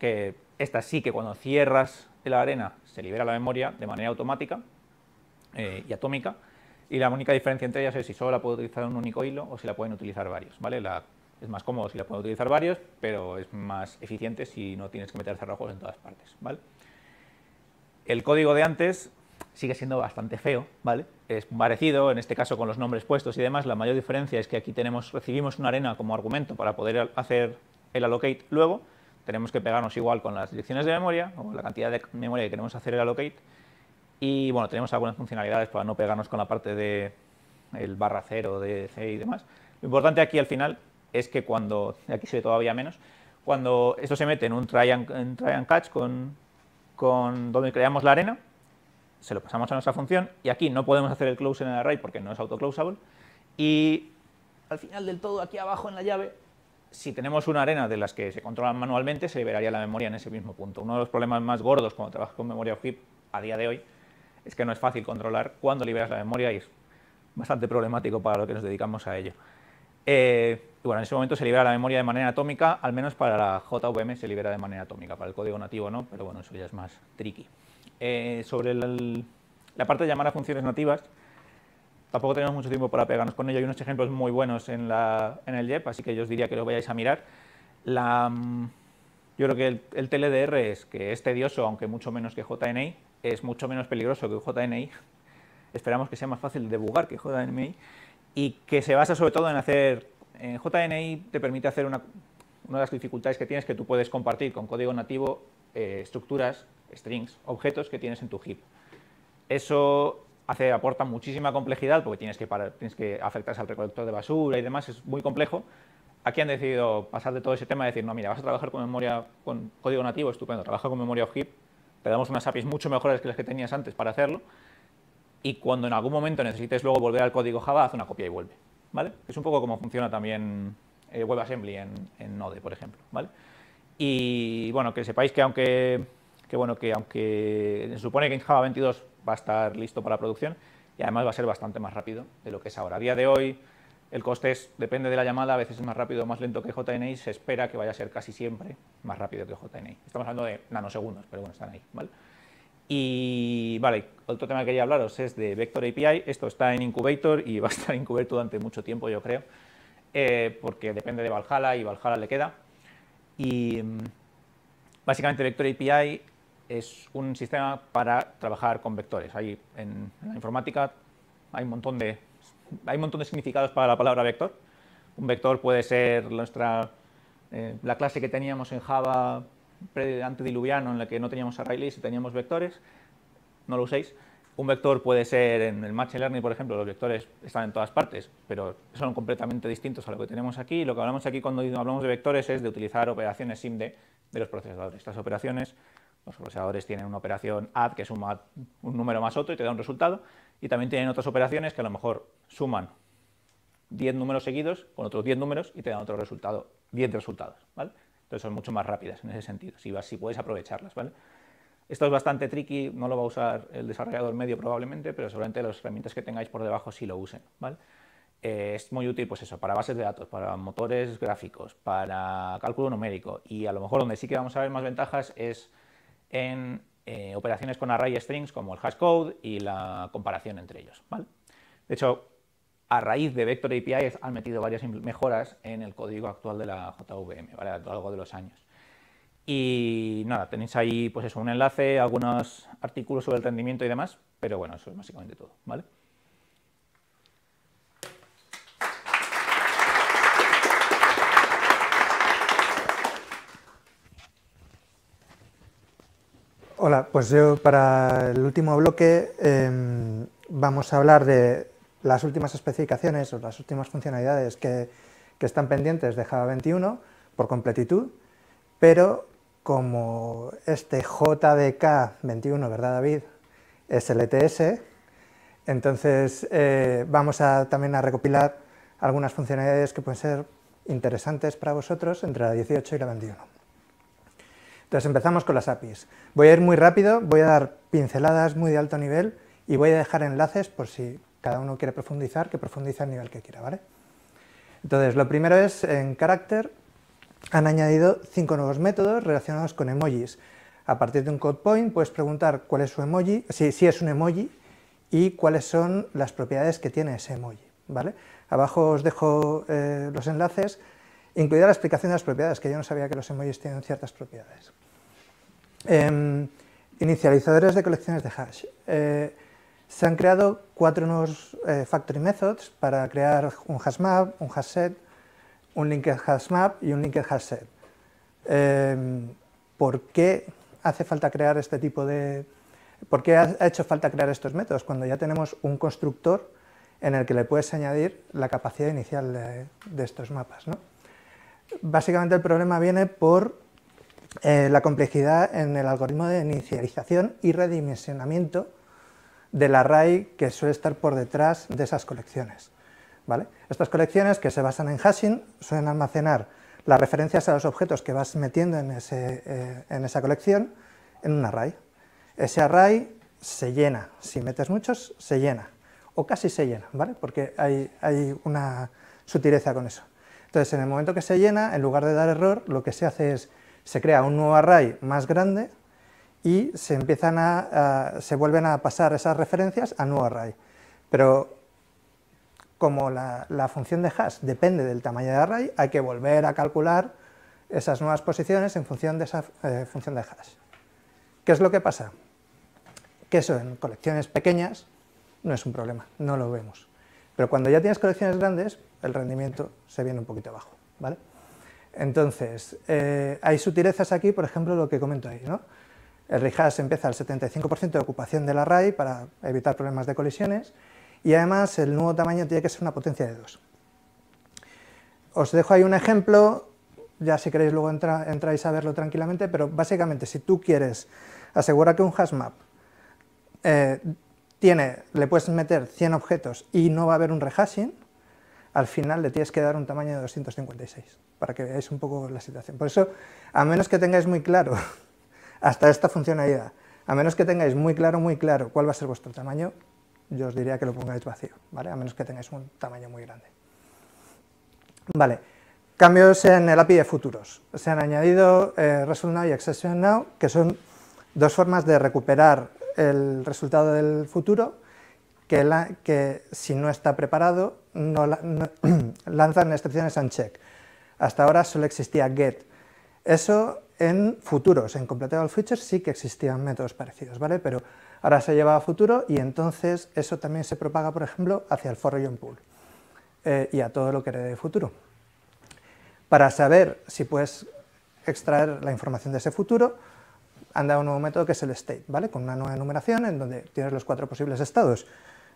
que esta sí que cuando cierras la arena se libera la memoria de manera automática y atómica, y la única diferencia entre ellas es si solo la puede utilizar un único hilo o si la pueden utilizar varios, ¿vale? Es más cómodo si la pueden utilizar varios, pero es más eficiente si no tienes que meter cerrojos en todas partes, ¿vale? El código de antes sigue siendo bastante feo, ¿vale? Es parecido, en este caso con los nombres puestos y demás. La mayor diferencia es que aquí recibimos una arena como argumento para poder hacer el allocate luego, tenemos que pegarnos igual con las direcciones de memoria, o la cantidad de memoria que queremos hacer el allocate, y bueno, tenemos algunas funcionalidades para no pegarnos con la parte de el /0 de C y demás. Lo importante aquí al final es que cuando, aquí se ve todavía menos, cuando esto se mete en un try and catch con donde creamos la arena, se lo pasamos a nuestra función, y aquí no podemos hacer el close en el array porque no es autoclosable, y al final del todo, aquí abajo en la llave, si tenemos una arena de las que se controlan manualmente, se liberaría la memoria en ese mismo punto. Uno de los problemas más gordos cuando trabajas con memoria of heap a día de hoy es que no es fácil controlar cuándo liberas la memoria y es bastante problemático para lo que nos dedicamos a ello. Y bueno, en ese momento se libera la memoria de manera atómica, al menos para la JVM se libera de manera atómica, para el código nativo no, pero bueno, eso ya es más tricky. Sobre la parte de llamar a funciones nativas, tampoco tenemos mucho tiempo para pegarnos con ello. Hay unos ejemplos muy buenos en el JEP, así que yo os diría que lo vayáis a mirar. Yo creo que el TLDR es tedioso, aunque mucho menos que JNI, es mucho menos peligroso que JNI. Esperamos que sea más fácil de debugar que JNI y que se basa sobre todo en hacer... JNI te permite hacer una de las dificultades que tienes, que tú puedes compartir con código nativo estructuras, strings, objetos que tienes en tu heap. Eso aporta muchísima complejidad porque tienes que afectarse al recolector de basura y demás, es muy complejo. Aquí han decidido pasar de todo ese tema y decir, no, mira, vas a trabajar con código nativo, estupendo, trabaja con memoria of heap, te damos unas APIs mucho mejores que las que tenías antes para hacerlo, y cuando en algún momento necesites luego volver al código Java, haz una copia y vuelve, ¿vale? Es un poco como funciona también WebAssembly en Node, por ejemplo, ¿vale? Y bueno, que sepáis que aunque se supone que en Java 22 va a estar listo para producción, y además va a ser bastante más rápido de lo que es ahora. A día de hoy, el coste depende de la llamada, a veces es más rápido o más lento que JNI, se espera que vaya a ser casi siempre más rápido que JNI. Estamos hablando de nanosegundos, pero bueno, están ahí, ¿vale? Y vale, otro tema que quería hablaros es de Vector API. Esto está en Incubator y va a estar en Incubator durante mucho tiempo, yo creo, porque depende de Valhalla y Valhalla le queda. Y básicamente Vector API es un sistema para trabajar con vectores. En la informática hay un montón de significados para la palabra vector. Un vector puede ser la clase que teníamos en Java antediluviano, en la que no teníamos array-list y teníamos vectores, no lo uséis. Un vector puede ser, en el Machine Learning, por ejemplo, los vectores están en todas partes, pero son completamente distintos a lo que tenemos aquí. Lo que hablamos aquí cuando hablamos de vectores es de utilizar operaciones SIMD de los procesadores. Estas operaciones, los procesadores tienen una operación add que suma un número más otro y te da un resultado, y también tienen otras operaciones que a lo mejor suman 10 números seguidos con otros 10 números y te dan otro resultado, 10 resultados, ¿vale? Entonces son mucho más rápidas en ese sentido, si puedes aprovecharlas, ¿vale? Esto es bastante tricky, no lo va a usar el desarrollador medio probablemente, pero seguramente las herramientas que tengáis por debajo sí lo usen, ¿vale? Es muy útil, pues eso, para bases de datos, para motores gráficos, para cálculo numérico, y a lo mejor donde sí que vamos a ver más ventajas es en operaciones con array strings como el hashcode y la comparación entre ellos, ¿vale? De hecho, a raíz de Vector API han metido varias mejoras en el código actual de la JVM, ¿vale? A lo largo de los años. Y nada, tenéis ahí pues eso, un enlace, algunos artículos sobre el rendimiento y demás, pero bueno, eso es básicamente todo, ¿vale? Hola, pues yo para el último bloque vamos a hablar de las últimas especificaciones o las últimas funcionalidades que están pendientes de Java 21 por completitud, pero como este JDK 21, ¿verdad, David?, es LTS, entonces vamos también a recopilar algunas funcionalidades que pueden ser interesantes para vosotros entre la 18 y la 21. Entonces empezamos con las APIs. Voy a ir muy rápido, voy a dar pinceladas muy de alto nivel y voy a dejar enlaces por si cada uno quiere profundizar, que profundice al nivel que quiera, ¿vale? Entonces, lo primero es, en Character, han añadido 5 nuevos métodos relacionados con emojis. A partir de un code point puedes preguntar cuál es su emoji, si es un emoji, y cuáles son las propiedades que tiene ese emoji, ¿vale? Abajo os dejo los enlaces, incluida la explicación de las propiedades, que yo no sabía que los emojis tienen ciertas propiedades. Inicializadores de colecciones de hash. Se han creado 4 nuevos factory methods para crear un hashmap, un hashset, un linked hashmap y un linked hashset. ¿por qué hace falta crear este tipo de... ¿Por qué ha hecho falta crear estos métodos cuando ya tenemos un constructor en el que le puedes añadir la capacidad inicial de estos mapas, ¿no? Básicamente el problema viene por la complejidad en el algoritmo de inicialización y redimensionamiento del array que suele estar por detrás de esas colecciones, ¿vale? Estas colecciones, que se basan en hashing, suelen almacenar las referencias a los objetos que vas metiendo en esa colección en un array. Ese array se llena, si metes muchos, se llena, o casi se llena, ¿vale? Porque hay una sutileza con eso. Entonces, en el momento que se llena, en lugar de dar error, lo que se hace es, se crea un nuevo array más grande y se vuelven a pasar esas referencias al nuevo array. Pero como la función de hash depende del tamaño de array, hay que volver a calcular esas nuevas posiciones en función de esa función de hash. ¿Qué es lo que pasa? Que eso en colecciones pequeñas no es un problema, no lo vemos. Pero cuando ya tienes colecciones grandes, el rendimiento se viene un poquito abajo, ¿vale? Entonces, hay sutilezas aquí, por ejemplo, lo que comento ahí, ¿no? El rehash empieza al 75% de ocupación del array para evitar problemas de colisiones y además el nuevo tamaño tiene que ser una potencia de 2. Os dejo ahí un ejemplo, ya si queréis luego entráis a verlo tranquilamente, pero básicamente si tú quieres asegurar que un hashmap le puedes meter 100 objetos y no va a haber un rehashing, al final le tienes que dar un tamaño de 256, para que veáis un poco la situación. Por eso, a menos que tengáis muy claro, hasta esta funcionalidad, a menos que tengáis muy claro cuál va a ser vuestro tamaño, yo os diría que lo pongáis vacío, ¿vale? A menos que tengáis un tamaño muy grande. Vale, cambios en el API de futuros. Se han añadido Result Now y Exception Now, que son dos formas de recuperar el resultado del futuro que si no está preparado lanzan excepciones uncheck. Hasta ahora solo existía get. Eso en futuros, en completable futures sí que existían métodos parecidos, ¿vale? Pero ahora se lleva a futuro y entonces eso también se propaga, por ejemplo, hacia el for region pool y a todo lo que herede de futuro. Para saber si puedes extraer la información de ese futuro, han dado un nuevo método que es el state, ¿vale? Con una nueva enumeración en donde tienes los 4 posibles estados.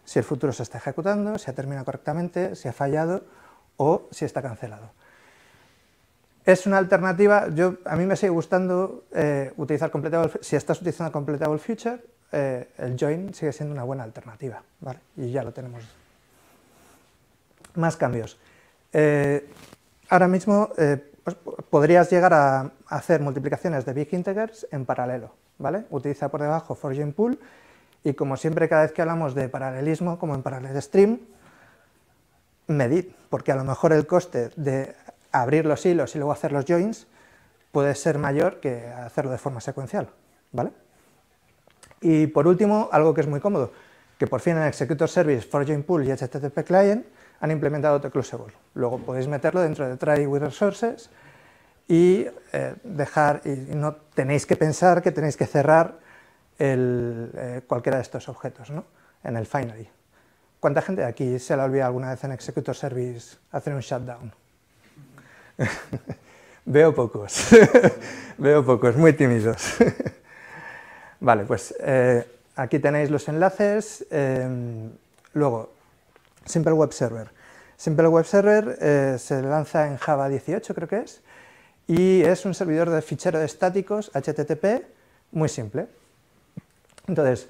Si el futuro se está ejecutando, si ha terminado correctamente, si ha fallado o si está cancelado. Es una alternativa, a mí me sigue gustando utilizar completable, si estás utilizando completable future, el join sigue siendo una buena alternativa, ¿vale? Y ya lo tenemos. Más cambios. Ahora mismo podrías llegar a hacer multiplicaciones de big integers en paralelo, ¿vale? Utiliza por debajo for join pool y como siempre cada vez que hablamos de paralelismo, como en parallel stream, medid, porque a lo mejor el coste de abrir los hilos y luego hacer los joins puede ser mayor que hacerlo de forma secuencial, ¿vale? Y por último, algo que es muy cómodo, que por fin en Executor Service, for join pool y HTTP Client han implementado AutoClosable. Luego podéis meterlo dentro de try with resources y y no tenéis que pensar que tenéis que cerrar cualquiera de estos objetos, ¿no? En el finally. ¿Cuánta gente de aquí se le ha olvidado alguna vez en Executor Service hacer un shutdown? Veo pocos, veo pocos, muy tímidos. Vale, pues aquí tenéis los enlaces. Luego, Simple Web Server. Simple Web Server se lanza en Java 18, creo que es, y es un servidor de ficheros estáticos HTTP muy simple. Entonces,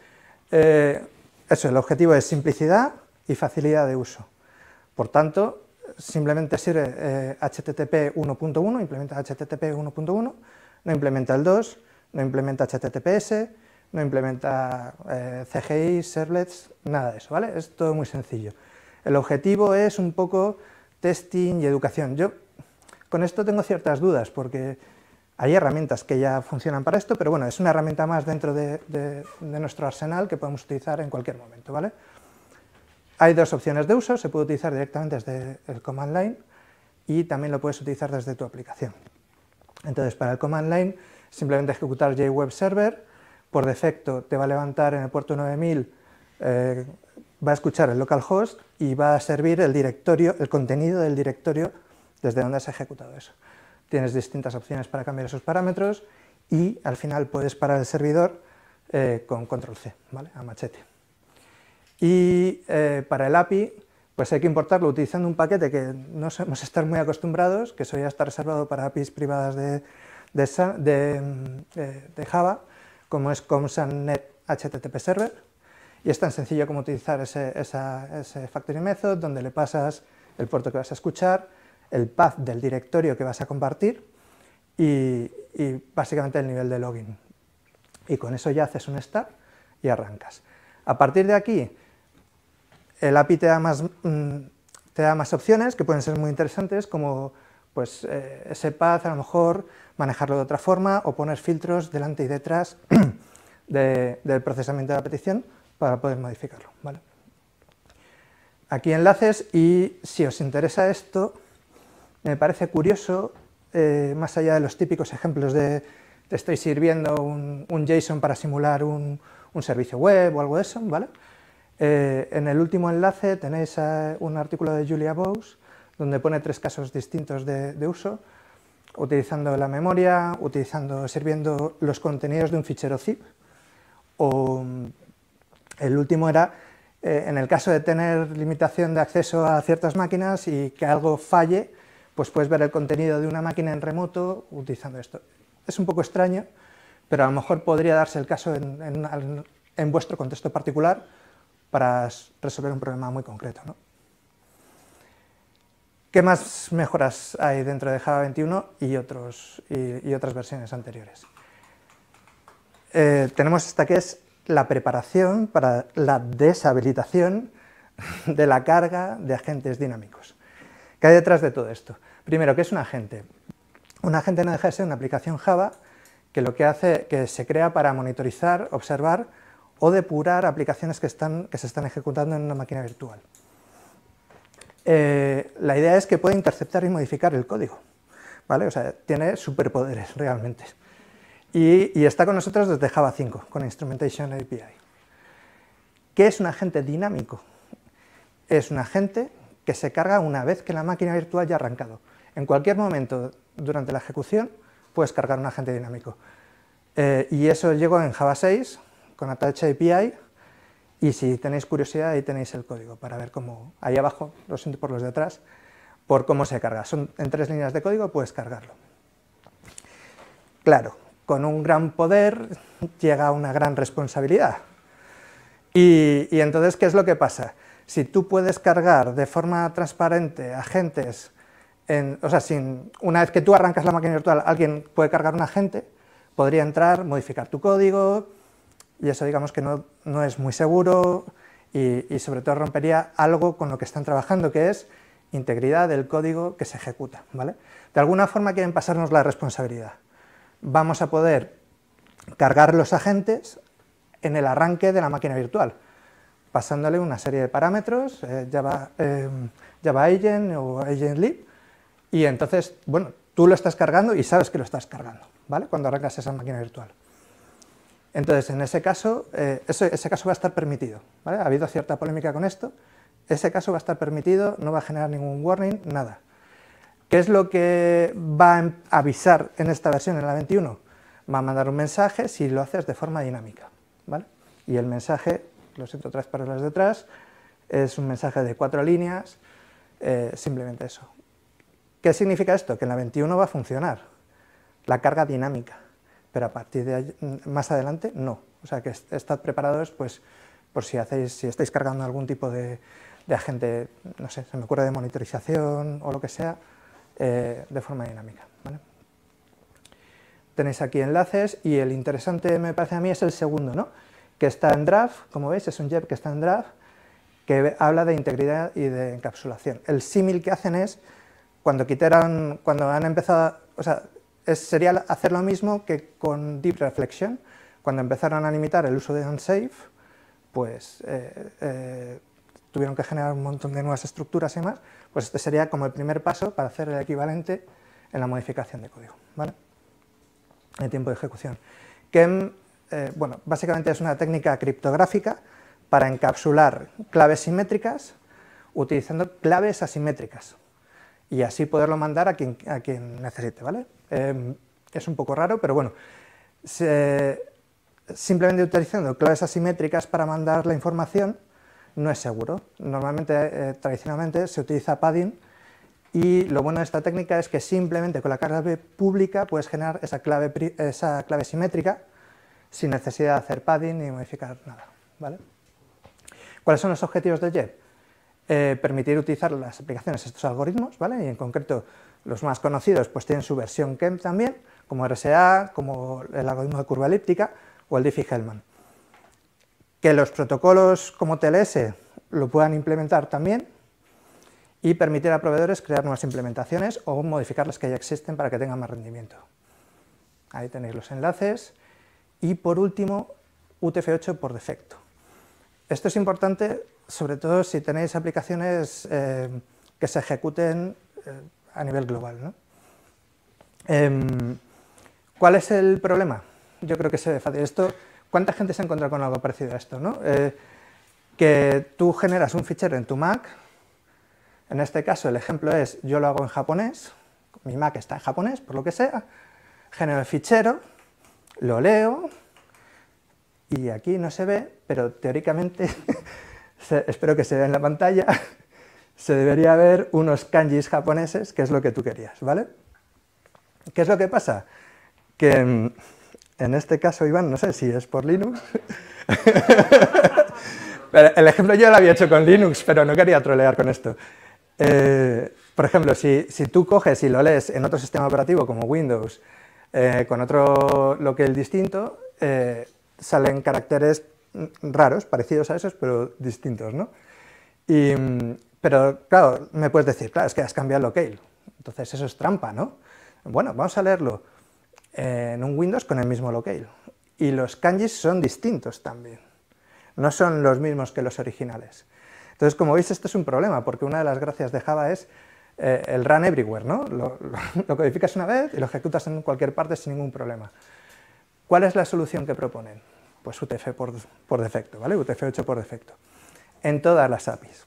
el objetivo es simplicidad y facilidad de uso. Por tanto, simplemente sirve HTTP 1.1, implementa HTTP 1.1, no implementa el 2, no implementa HTTPS, no implementa CGI, servlets, nada de eso, ¿vale? Es todo muy sencillo. El objetivo es un poco testing y educación. Yo con esto tengo ciertas dudas porque hay herramientas que ya funcionan para esto, pero bueno, es una herramienta más dentro de nuestro arsenal que podemos utilizar en cualquier momento, ¿vale? Hay dos opciones de uso, se puede utilizar directamente desde el command line y también lo puedes utilizar desde tu aplicación. Entonces, para el command line, simplemente ejecutar JWeb Server, por defecto te va a levantar en el puerto 9000, va a escuchar el localhost y va a servir el directorio, el contenido del directorio desde donde has ejecutado eso. tienes distintas opciones para cambiar esos parámetros y al final puedes parar el servidor con control C, ¿vale? A machete. Y para el API, pues hay que importarlo utilizando un paquete que no solemos estar muy acostumbrados, que eso ya está reservado para APIs privadas de Java, como es ComSAN.NET HTTP Server, y es tan sencillo como utilizar ese factory method, donde le pasas el puerto que vas a escuchar, el path del directorio que vas a compartir y básicamente el nivel de login. Y con eso ya haces un start y arrancas. A partir de aquí, el API te da más opciones que pueden ser muy interesantes, como pues, ese path, a lo mejor manejarlo de otra forma o poner filtros delante y detrás del procesamiento de la petición para poder modificarlo, ¿vale? Aquí enlaces, y si os interesa esto, me parece curioso, más allá de los típicos ejemplos de te estoy sirviendo un JSON para simular un servicio web o algo de eso, ¿vale? En el último enlace tenéis un artículo de Julia Bowes donde pone 3 casos distintos de uso, utilizando la memoria, sirviendo los contenidos de un fichero zip, o el último era en el caso de tener limitación de acceso a ciertas máquinas y que algo falle, pues puedes ver el contenido de una máquina en remoto utilizando esto. Es un poco extraño, pero a lo mejor podría darse el caso en vuestro contexto particular para resolver un problema muy concreto, ¿no? ¿Qué más mejoras hay dentro de Java 21 y otras versiones anteriores? Tenemos esta que es la preparación para la deshabilitación de la carga de agentes dinámicos. ¿Qué hay detrás de todo esto? Primero, ¿qué es un agente? Un agente no deja de ser una aplicación Java que lo que hace que se crea para monitorizar, observar o depurar aplicaciones que se están ejecutando en una máquina virtual. La idea es que puede interceptar y modificar el código, ¿vale? O sea, tiene superpoderes realmente. Y está con nosotros desde Java 5, con Instrumentation API. ¿Qué es un agente dinámico? Es un agente que se carga una vez que la máquina virtual ya ha arrancado. En cualquier momento durante la ejecución puedes cargar un agente dinámico. Y eso llegó en Java 6 con Attach API, y si tenéis curiosidad ahí tenéis el código para ver cómo, ahí abajo, lo siento por los de atrás, por cómo se carga. Son en 3 líneas de código, puedes cargarlo. Claro, con un gran poder llega una gran responsabilidad. Y entonces, ¿qué es lo que pasa? Si tú puedes cargar de forma transparente agentes, una vez que tú arrancas la máquina virtual, alguien puede cargar un agente, podría entrar, modificar tu código, y eso digamos que no es muy seguro y sobre todo rompería algo con lo que están trabajando, que es integridad del código que se ejecuta, ¿vale? De alguna forma quieren pasarnos la responsabilidad. Vamos a poder cargar los agentes en el arranque de la máquina virtual, pasándole una serie de parámetros, Java Agent o Agent Lib, y entonces, bueno, tú lo estás cargando y sabes que lo estás cargando, ¿vale? Cuando arrancas esa máquina virtual. Entonces, en ese caso, ese caso va a estar permitido, ¿vale? Ha habido cierta polémica con esto, ese caso va a estar permitido, no va a generar ningún warning, nada. ¿Qué es lo que va a avisar en esta versión, en la 21? Va a mandar un mensaje si lo haces de forma dinámica, ¿vale? Y el mensaje, lo siento otra vez para las detrás, es un mensaje de 4 líneas, simplemente eso. ¿Qué significa esto? Que en la 21 va a funcionar la carga dinámica, pero a partir de más adelante no. O sea que estad preparados pues, por si estáis cargando algún tipo de agente, no sé, se me ocurre de monitorización o lo que sea, de forma dinámica, ¿vale? Tenéis aquí enlaces y el interesante me parece a mí es el segundo, ¿no? Que está en draft, como veis es un JEP que está en draft, que habla de integridad y de encapsulación. El símil que hacen es cuando han empezado, o sea, sería hacer lo mismo que con Deep Reflection, cuando empezaron a limitar el uso de unsafe, pues tuvieron que generar un montón de nuevas estructuras y más, pues este sería como el primer paso para hacer el equivalente en la modificación de código, ¿vale? El tiempo de ejecución. Que, bueno, básicamente es una técnica criptográfica para encapsular claves simétricas utilizando claves asimétricas. y así poderlo mandar a quien necesite, ¿vale? Es un poco raro, pero bueno, simplemente utilizando claves asimétricas para mandar la información no es seguro. Normalmente, tradicionalmente, se utiliza padding, y lo bueno de esta técnica es que simplemente con la clave pública puedes generar esa clave simétrica sin necesidad de hacer padding ni modificar nada, ¿vale? ¿Cuáles son los objetivos de JEP? Permitir utilizar las aplicaciones estos algoritmos, ¿vale? Y en concreto los más conocidos pues tienen su versión KEMP también, como RSA, como el algoritmo de curva elíptica o el Diffie-Hellman. Que los protocolos como TLS lo puedan implementar también, y permitir a proveedores crear nuevas implementaciones o modificar las que ya existen para que tengan más rendimiento. Ahí tenéis los enlaces. Y por último, UTF-8 por defecto. Esto es importante, sobre todo si tenéis aplicaciones que se ejecuten a nivel global, ¿no? ¿Cuál es el problema? Yo creo que se ve fácil. ¿Cuánta gente se ha encontrado con algo parecido a esto, ¿no? Que tú generas un fichero en tu Mac. En este caso el ejemplo es, yo lo hago en japonés, mi Mac está en japonés, por lo que sea, genero el fichero, lo leo, y aquí no se ve, pero teóricamente, espero que se vea en la pantalla, se debería ver unos kanjis japoneses, que es lo que tú querías, ¿vale? ¿Qué es lo que pasa? Que en este caso, Iván, no sé si es por Linux, pero el ejemplo yo lo había hecho con Linux, pero no quería trolear con esto. Por ejemplo, si tú coges y lo lees en otro sistema operativo como Windows, con otro locale distinto, salen caracteres raros, parecidos a esos, pero distintos, ¿no? Pero, claro, me puedes decir, claro, es que has cambiado el locale, entonces eso es trampa, ¿no? Bueno, vamos a leerlo en un Windows con el mismo locale. Y los kanjis son distintos también, no son los mismos que los originales. Entonces, como veis, esto es un problema, porque una de las gracias de Java es el run everywhere, ¿no? Lo codificas una vez y lo ejecutas en cualquier parte sin ningún problema. ¿Cuál es la solución que proponen? Pues UTF por defecto, ¿vale? UTF-8 por defecto, en todas las APIs.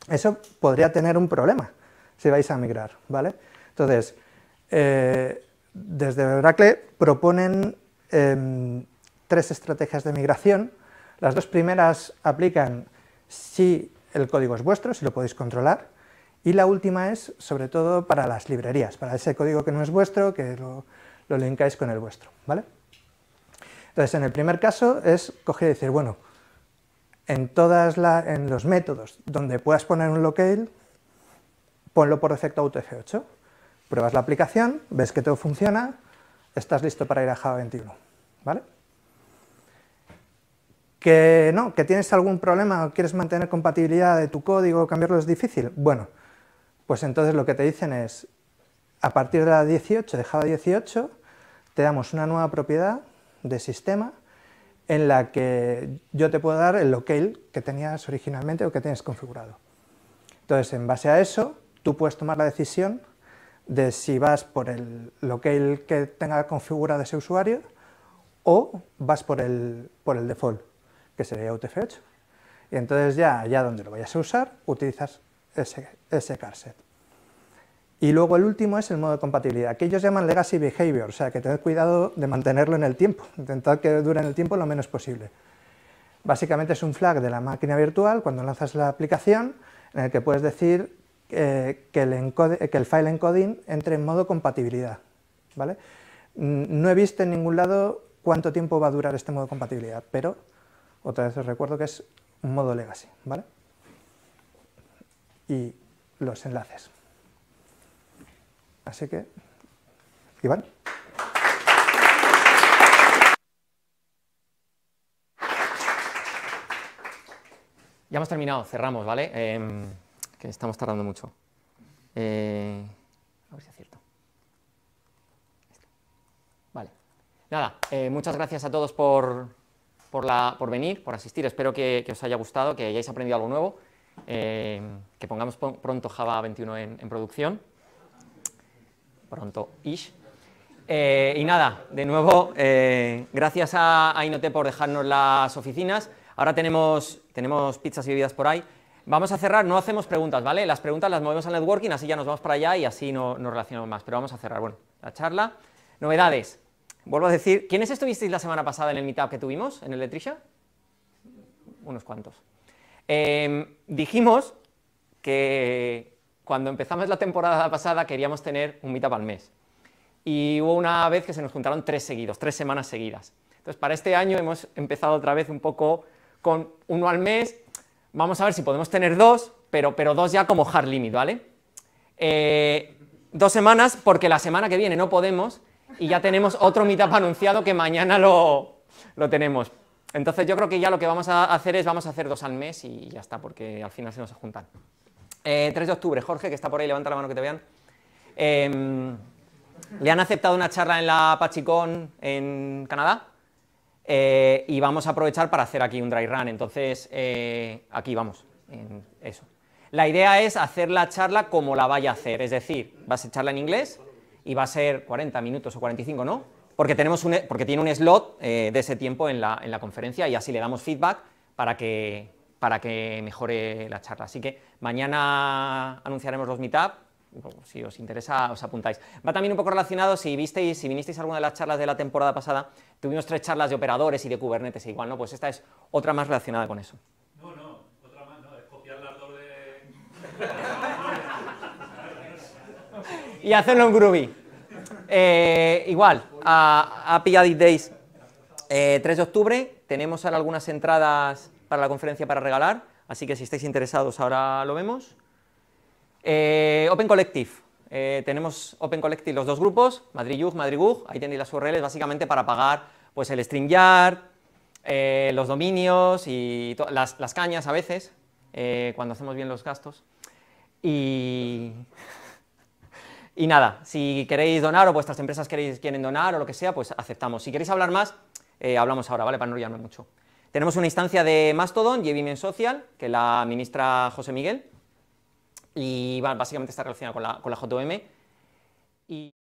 Eso podría tener un problema si vais a migrar, ¿vale? Entonces, desde Oracle proponen 3 estrategias de migración. Las 2 primeras aplican si el código es vuestro, si lo podéis controlar, y la última es, sobre todo, para las librerías, para ese código que no es vuestro, que lo linkáis con el vuestro, ¿vale? Entonces, en el primer caso es coger y decir, bueno, en los métodos donde puedas poner un locale, ponlo por defecto a UTF-8, pruebas la aplicación, ves que todo funciona, estás listo para ir a Java 21, ¿vale? ¿Que no? ¿Que tienes algún problema o quieres mantener compatibilidad de tu código o cambiarlo es difícil? Bueno, pues entonces lo que te dicen es, a partir de la 18, de Java 18, te damos una nueva propiedad de sistema en la que yo te puedo dar el locale que tenías originalmente o que tienes configurado. Entonces, en base a eso, tú puedes tomar la decisión de si vas por el locale que tenga configurado ese usuario o vas por el default, que sería UTF-8. Y entonces ya donde lo vayas a usar, utilizas ese carset. Y luego el último es el modo de compatibilidad, que ellos llaman legacy behavior, o sea que tened cuidado de mantenerlo en el tiempo, intentad que dure en el tiempo lo menos posible. Básicamente es un flag de la máquina virtual cuando lanzas la aplicación, en el que puedes decir que el file encoding entre en modo compatibilidad, ¿vale? No he visto en ningún lado cuánto tiempo va a durar este modo compatibilidad, pero otra vez os recuerdo que es un modo legacy, ¿vale? Y los enlaces. Así que, Iván. Ya hemos terminado, cerramos, ¿vale? Que estamos tardando mucho. A ver si acierto. Vale. Nada, muchas gracias a todos por venir, por asistir. Espero que os haya gustado, que hayáis aprendido algo nuevo, que pongamos pronto Java 21 en producción. Pronto-ish. Y nada, de nuevo, gracias a Inote por dejarnos las oficinas. Ahora tenemos pizzas y bebidas por ahí. Vamos a cerrar, no hacemos preguntas, ¿vale? Las preguntas las movemos al networking, así ya nos vamos para allá y así no nos relacionamos más. Pero vamos a cerrar, bueno, la charla. Novedades. Vuelvo a decir, ¿quiénes estuvisteis la semana pasada en el meetup que tuvimos, en el de Trisha? Unos cuantos. Dijimos que cuando empezamos la temporada pasada queríamos tener un meetup al mes. Y hubo una vez que se nos juntaron 3 semanas seguidas. Entonces, para este año hemos empezado otra vez un poco con 1 al mes. Vamos a ver si podemos tener 2, pero 2 ya como hard limit, ¿vale? 2 semanas, porque la semana que viene no podemos y ya tenemos otro meetup anunciado que mañana lo tenemos. Entonces yo creo que ya lo que vamos a hacer es, vamos a hacer 2 al mes y ya está, porque al final se nos juntan. 3 de octubre, Jorge, que está por ahí, levanta la mano que te vean. Le han aceptado una charla en la PachiCon en Canadá. Y vamos a aprovechar para hacer aquí un dry run, entonces aquí vamos, en eso. La idea es hacer la charla como la vaya a hacer, es decir, va a ser charla en inglés y va a ser 40 minutos o 45, ¿no? Porque tiene un slot de ese tiempo en la conferencia y así le damos feedback para que mejore la charla. Así que mañana anunciaremos los meetup. Si os interesa, os apuntáis. Va también un poco relacionado, si vinisteis a alguna de las charlas de la temporada pasada, tuvimos 3 charlas de operadores y de Kubernetes igual, ¿no? Pues esta es otra más relacionada con eso. No, otra más no, es copiar las 2 de... Y hacerlo en Groovy. Igual, a API Added Days, 3 de octubre, tenemos ahora algunas entradas para la conferencia para regalar, así que si estáis interesados ahora lo vemos. Open Collective, tenemos Open Collective los 2 grupos, Madrid-Yug, Madrid-Gug, ahí tenéis las URLs básicamente para pagar pues el StreamYard, los dominios y las cañas a veces, cuando hacemos bien los gastos. Y nada, si queréis donar o vuestras empresas quieren donar o lo que sea, pues aceptamos. Si queréis hablar más, hablamos ahora, ¿vale? Para no enrollarme mucho. Tenemos una instancia de Mastodon, JVM Social, que la administra José Miguel. Y básicamente está relacionada con la JVM. Y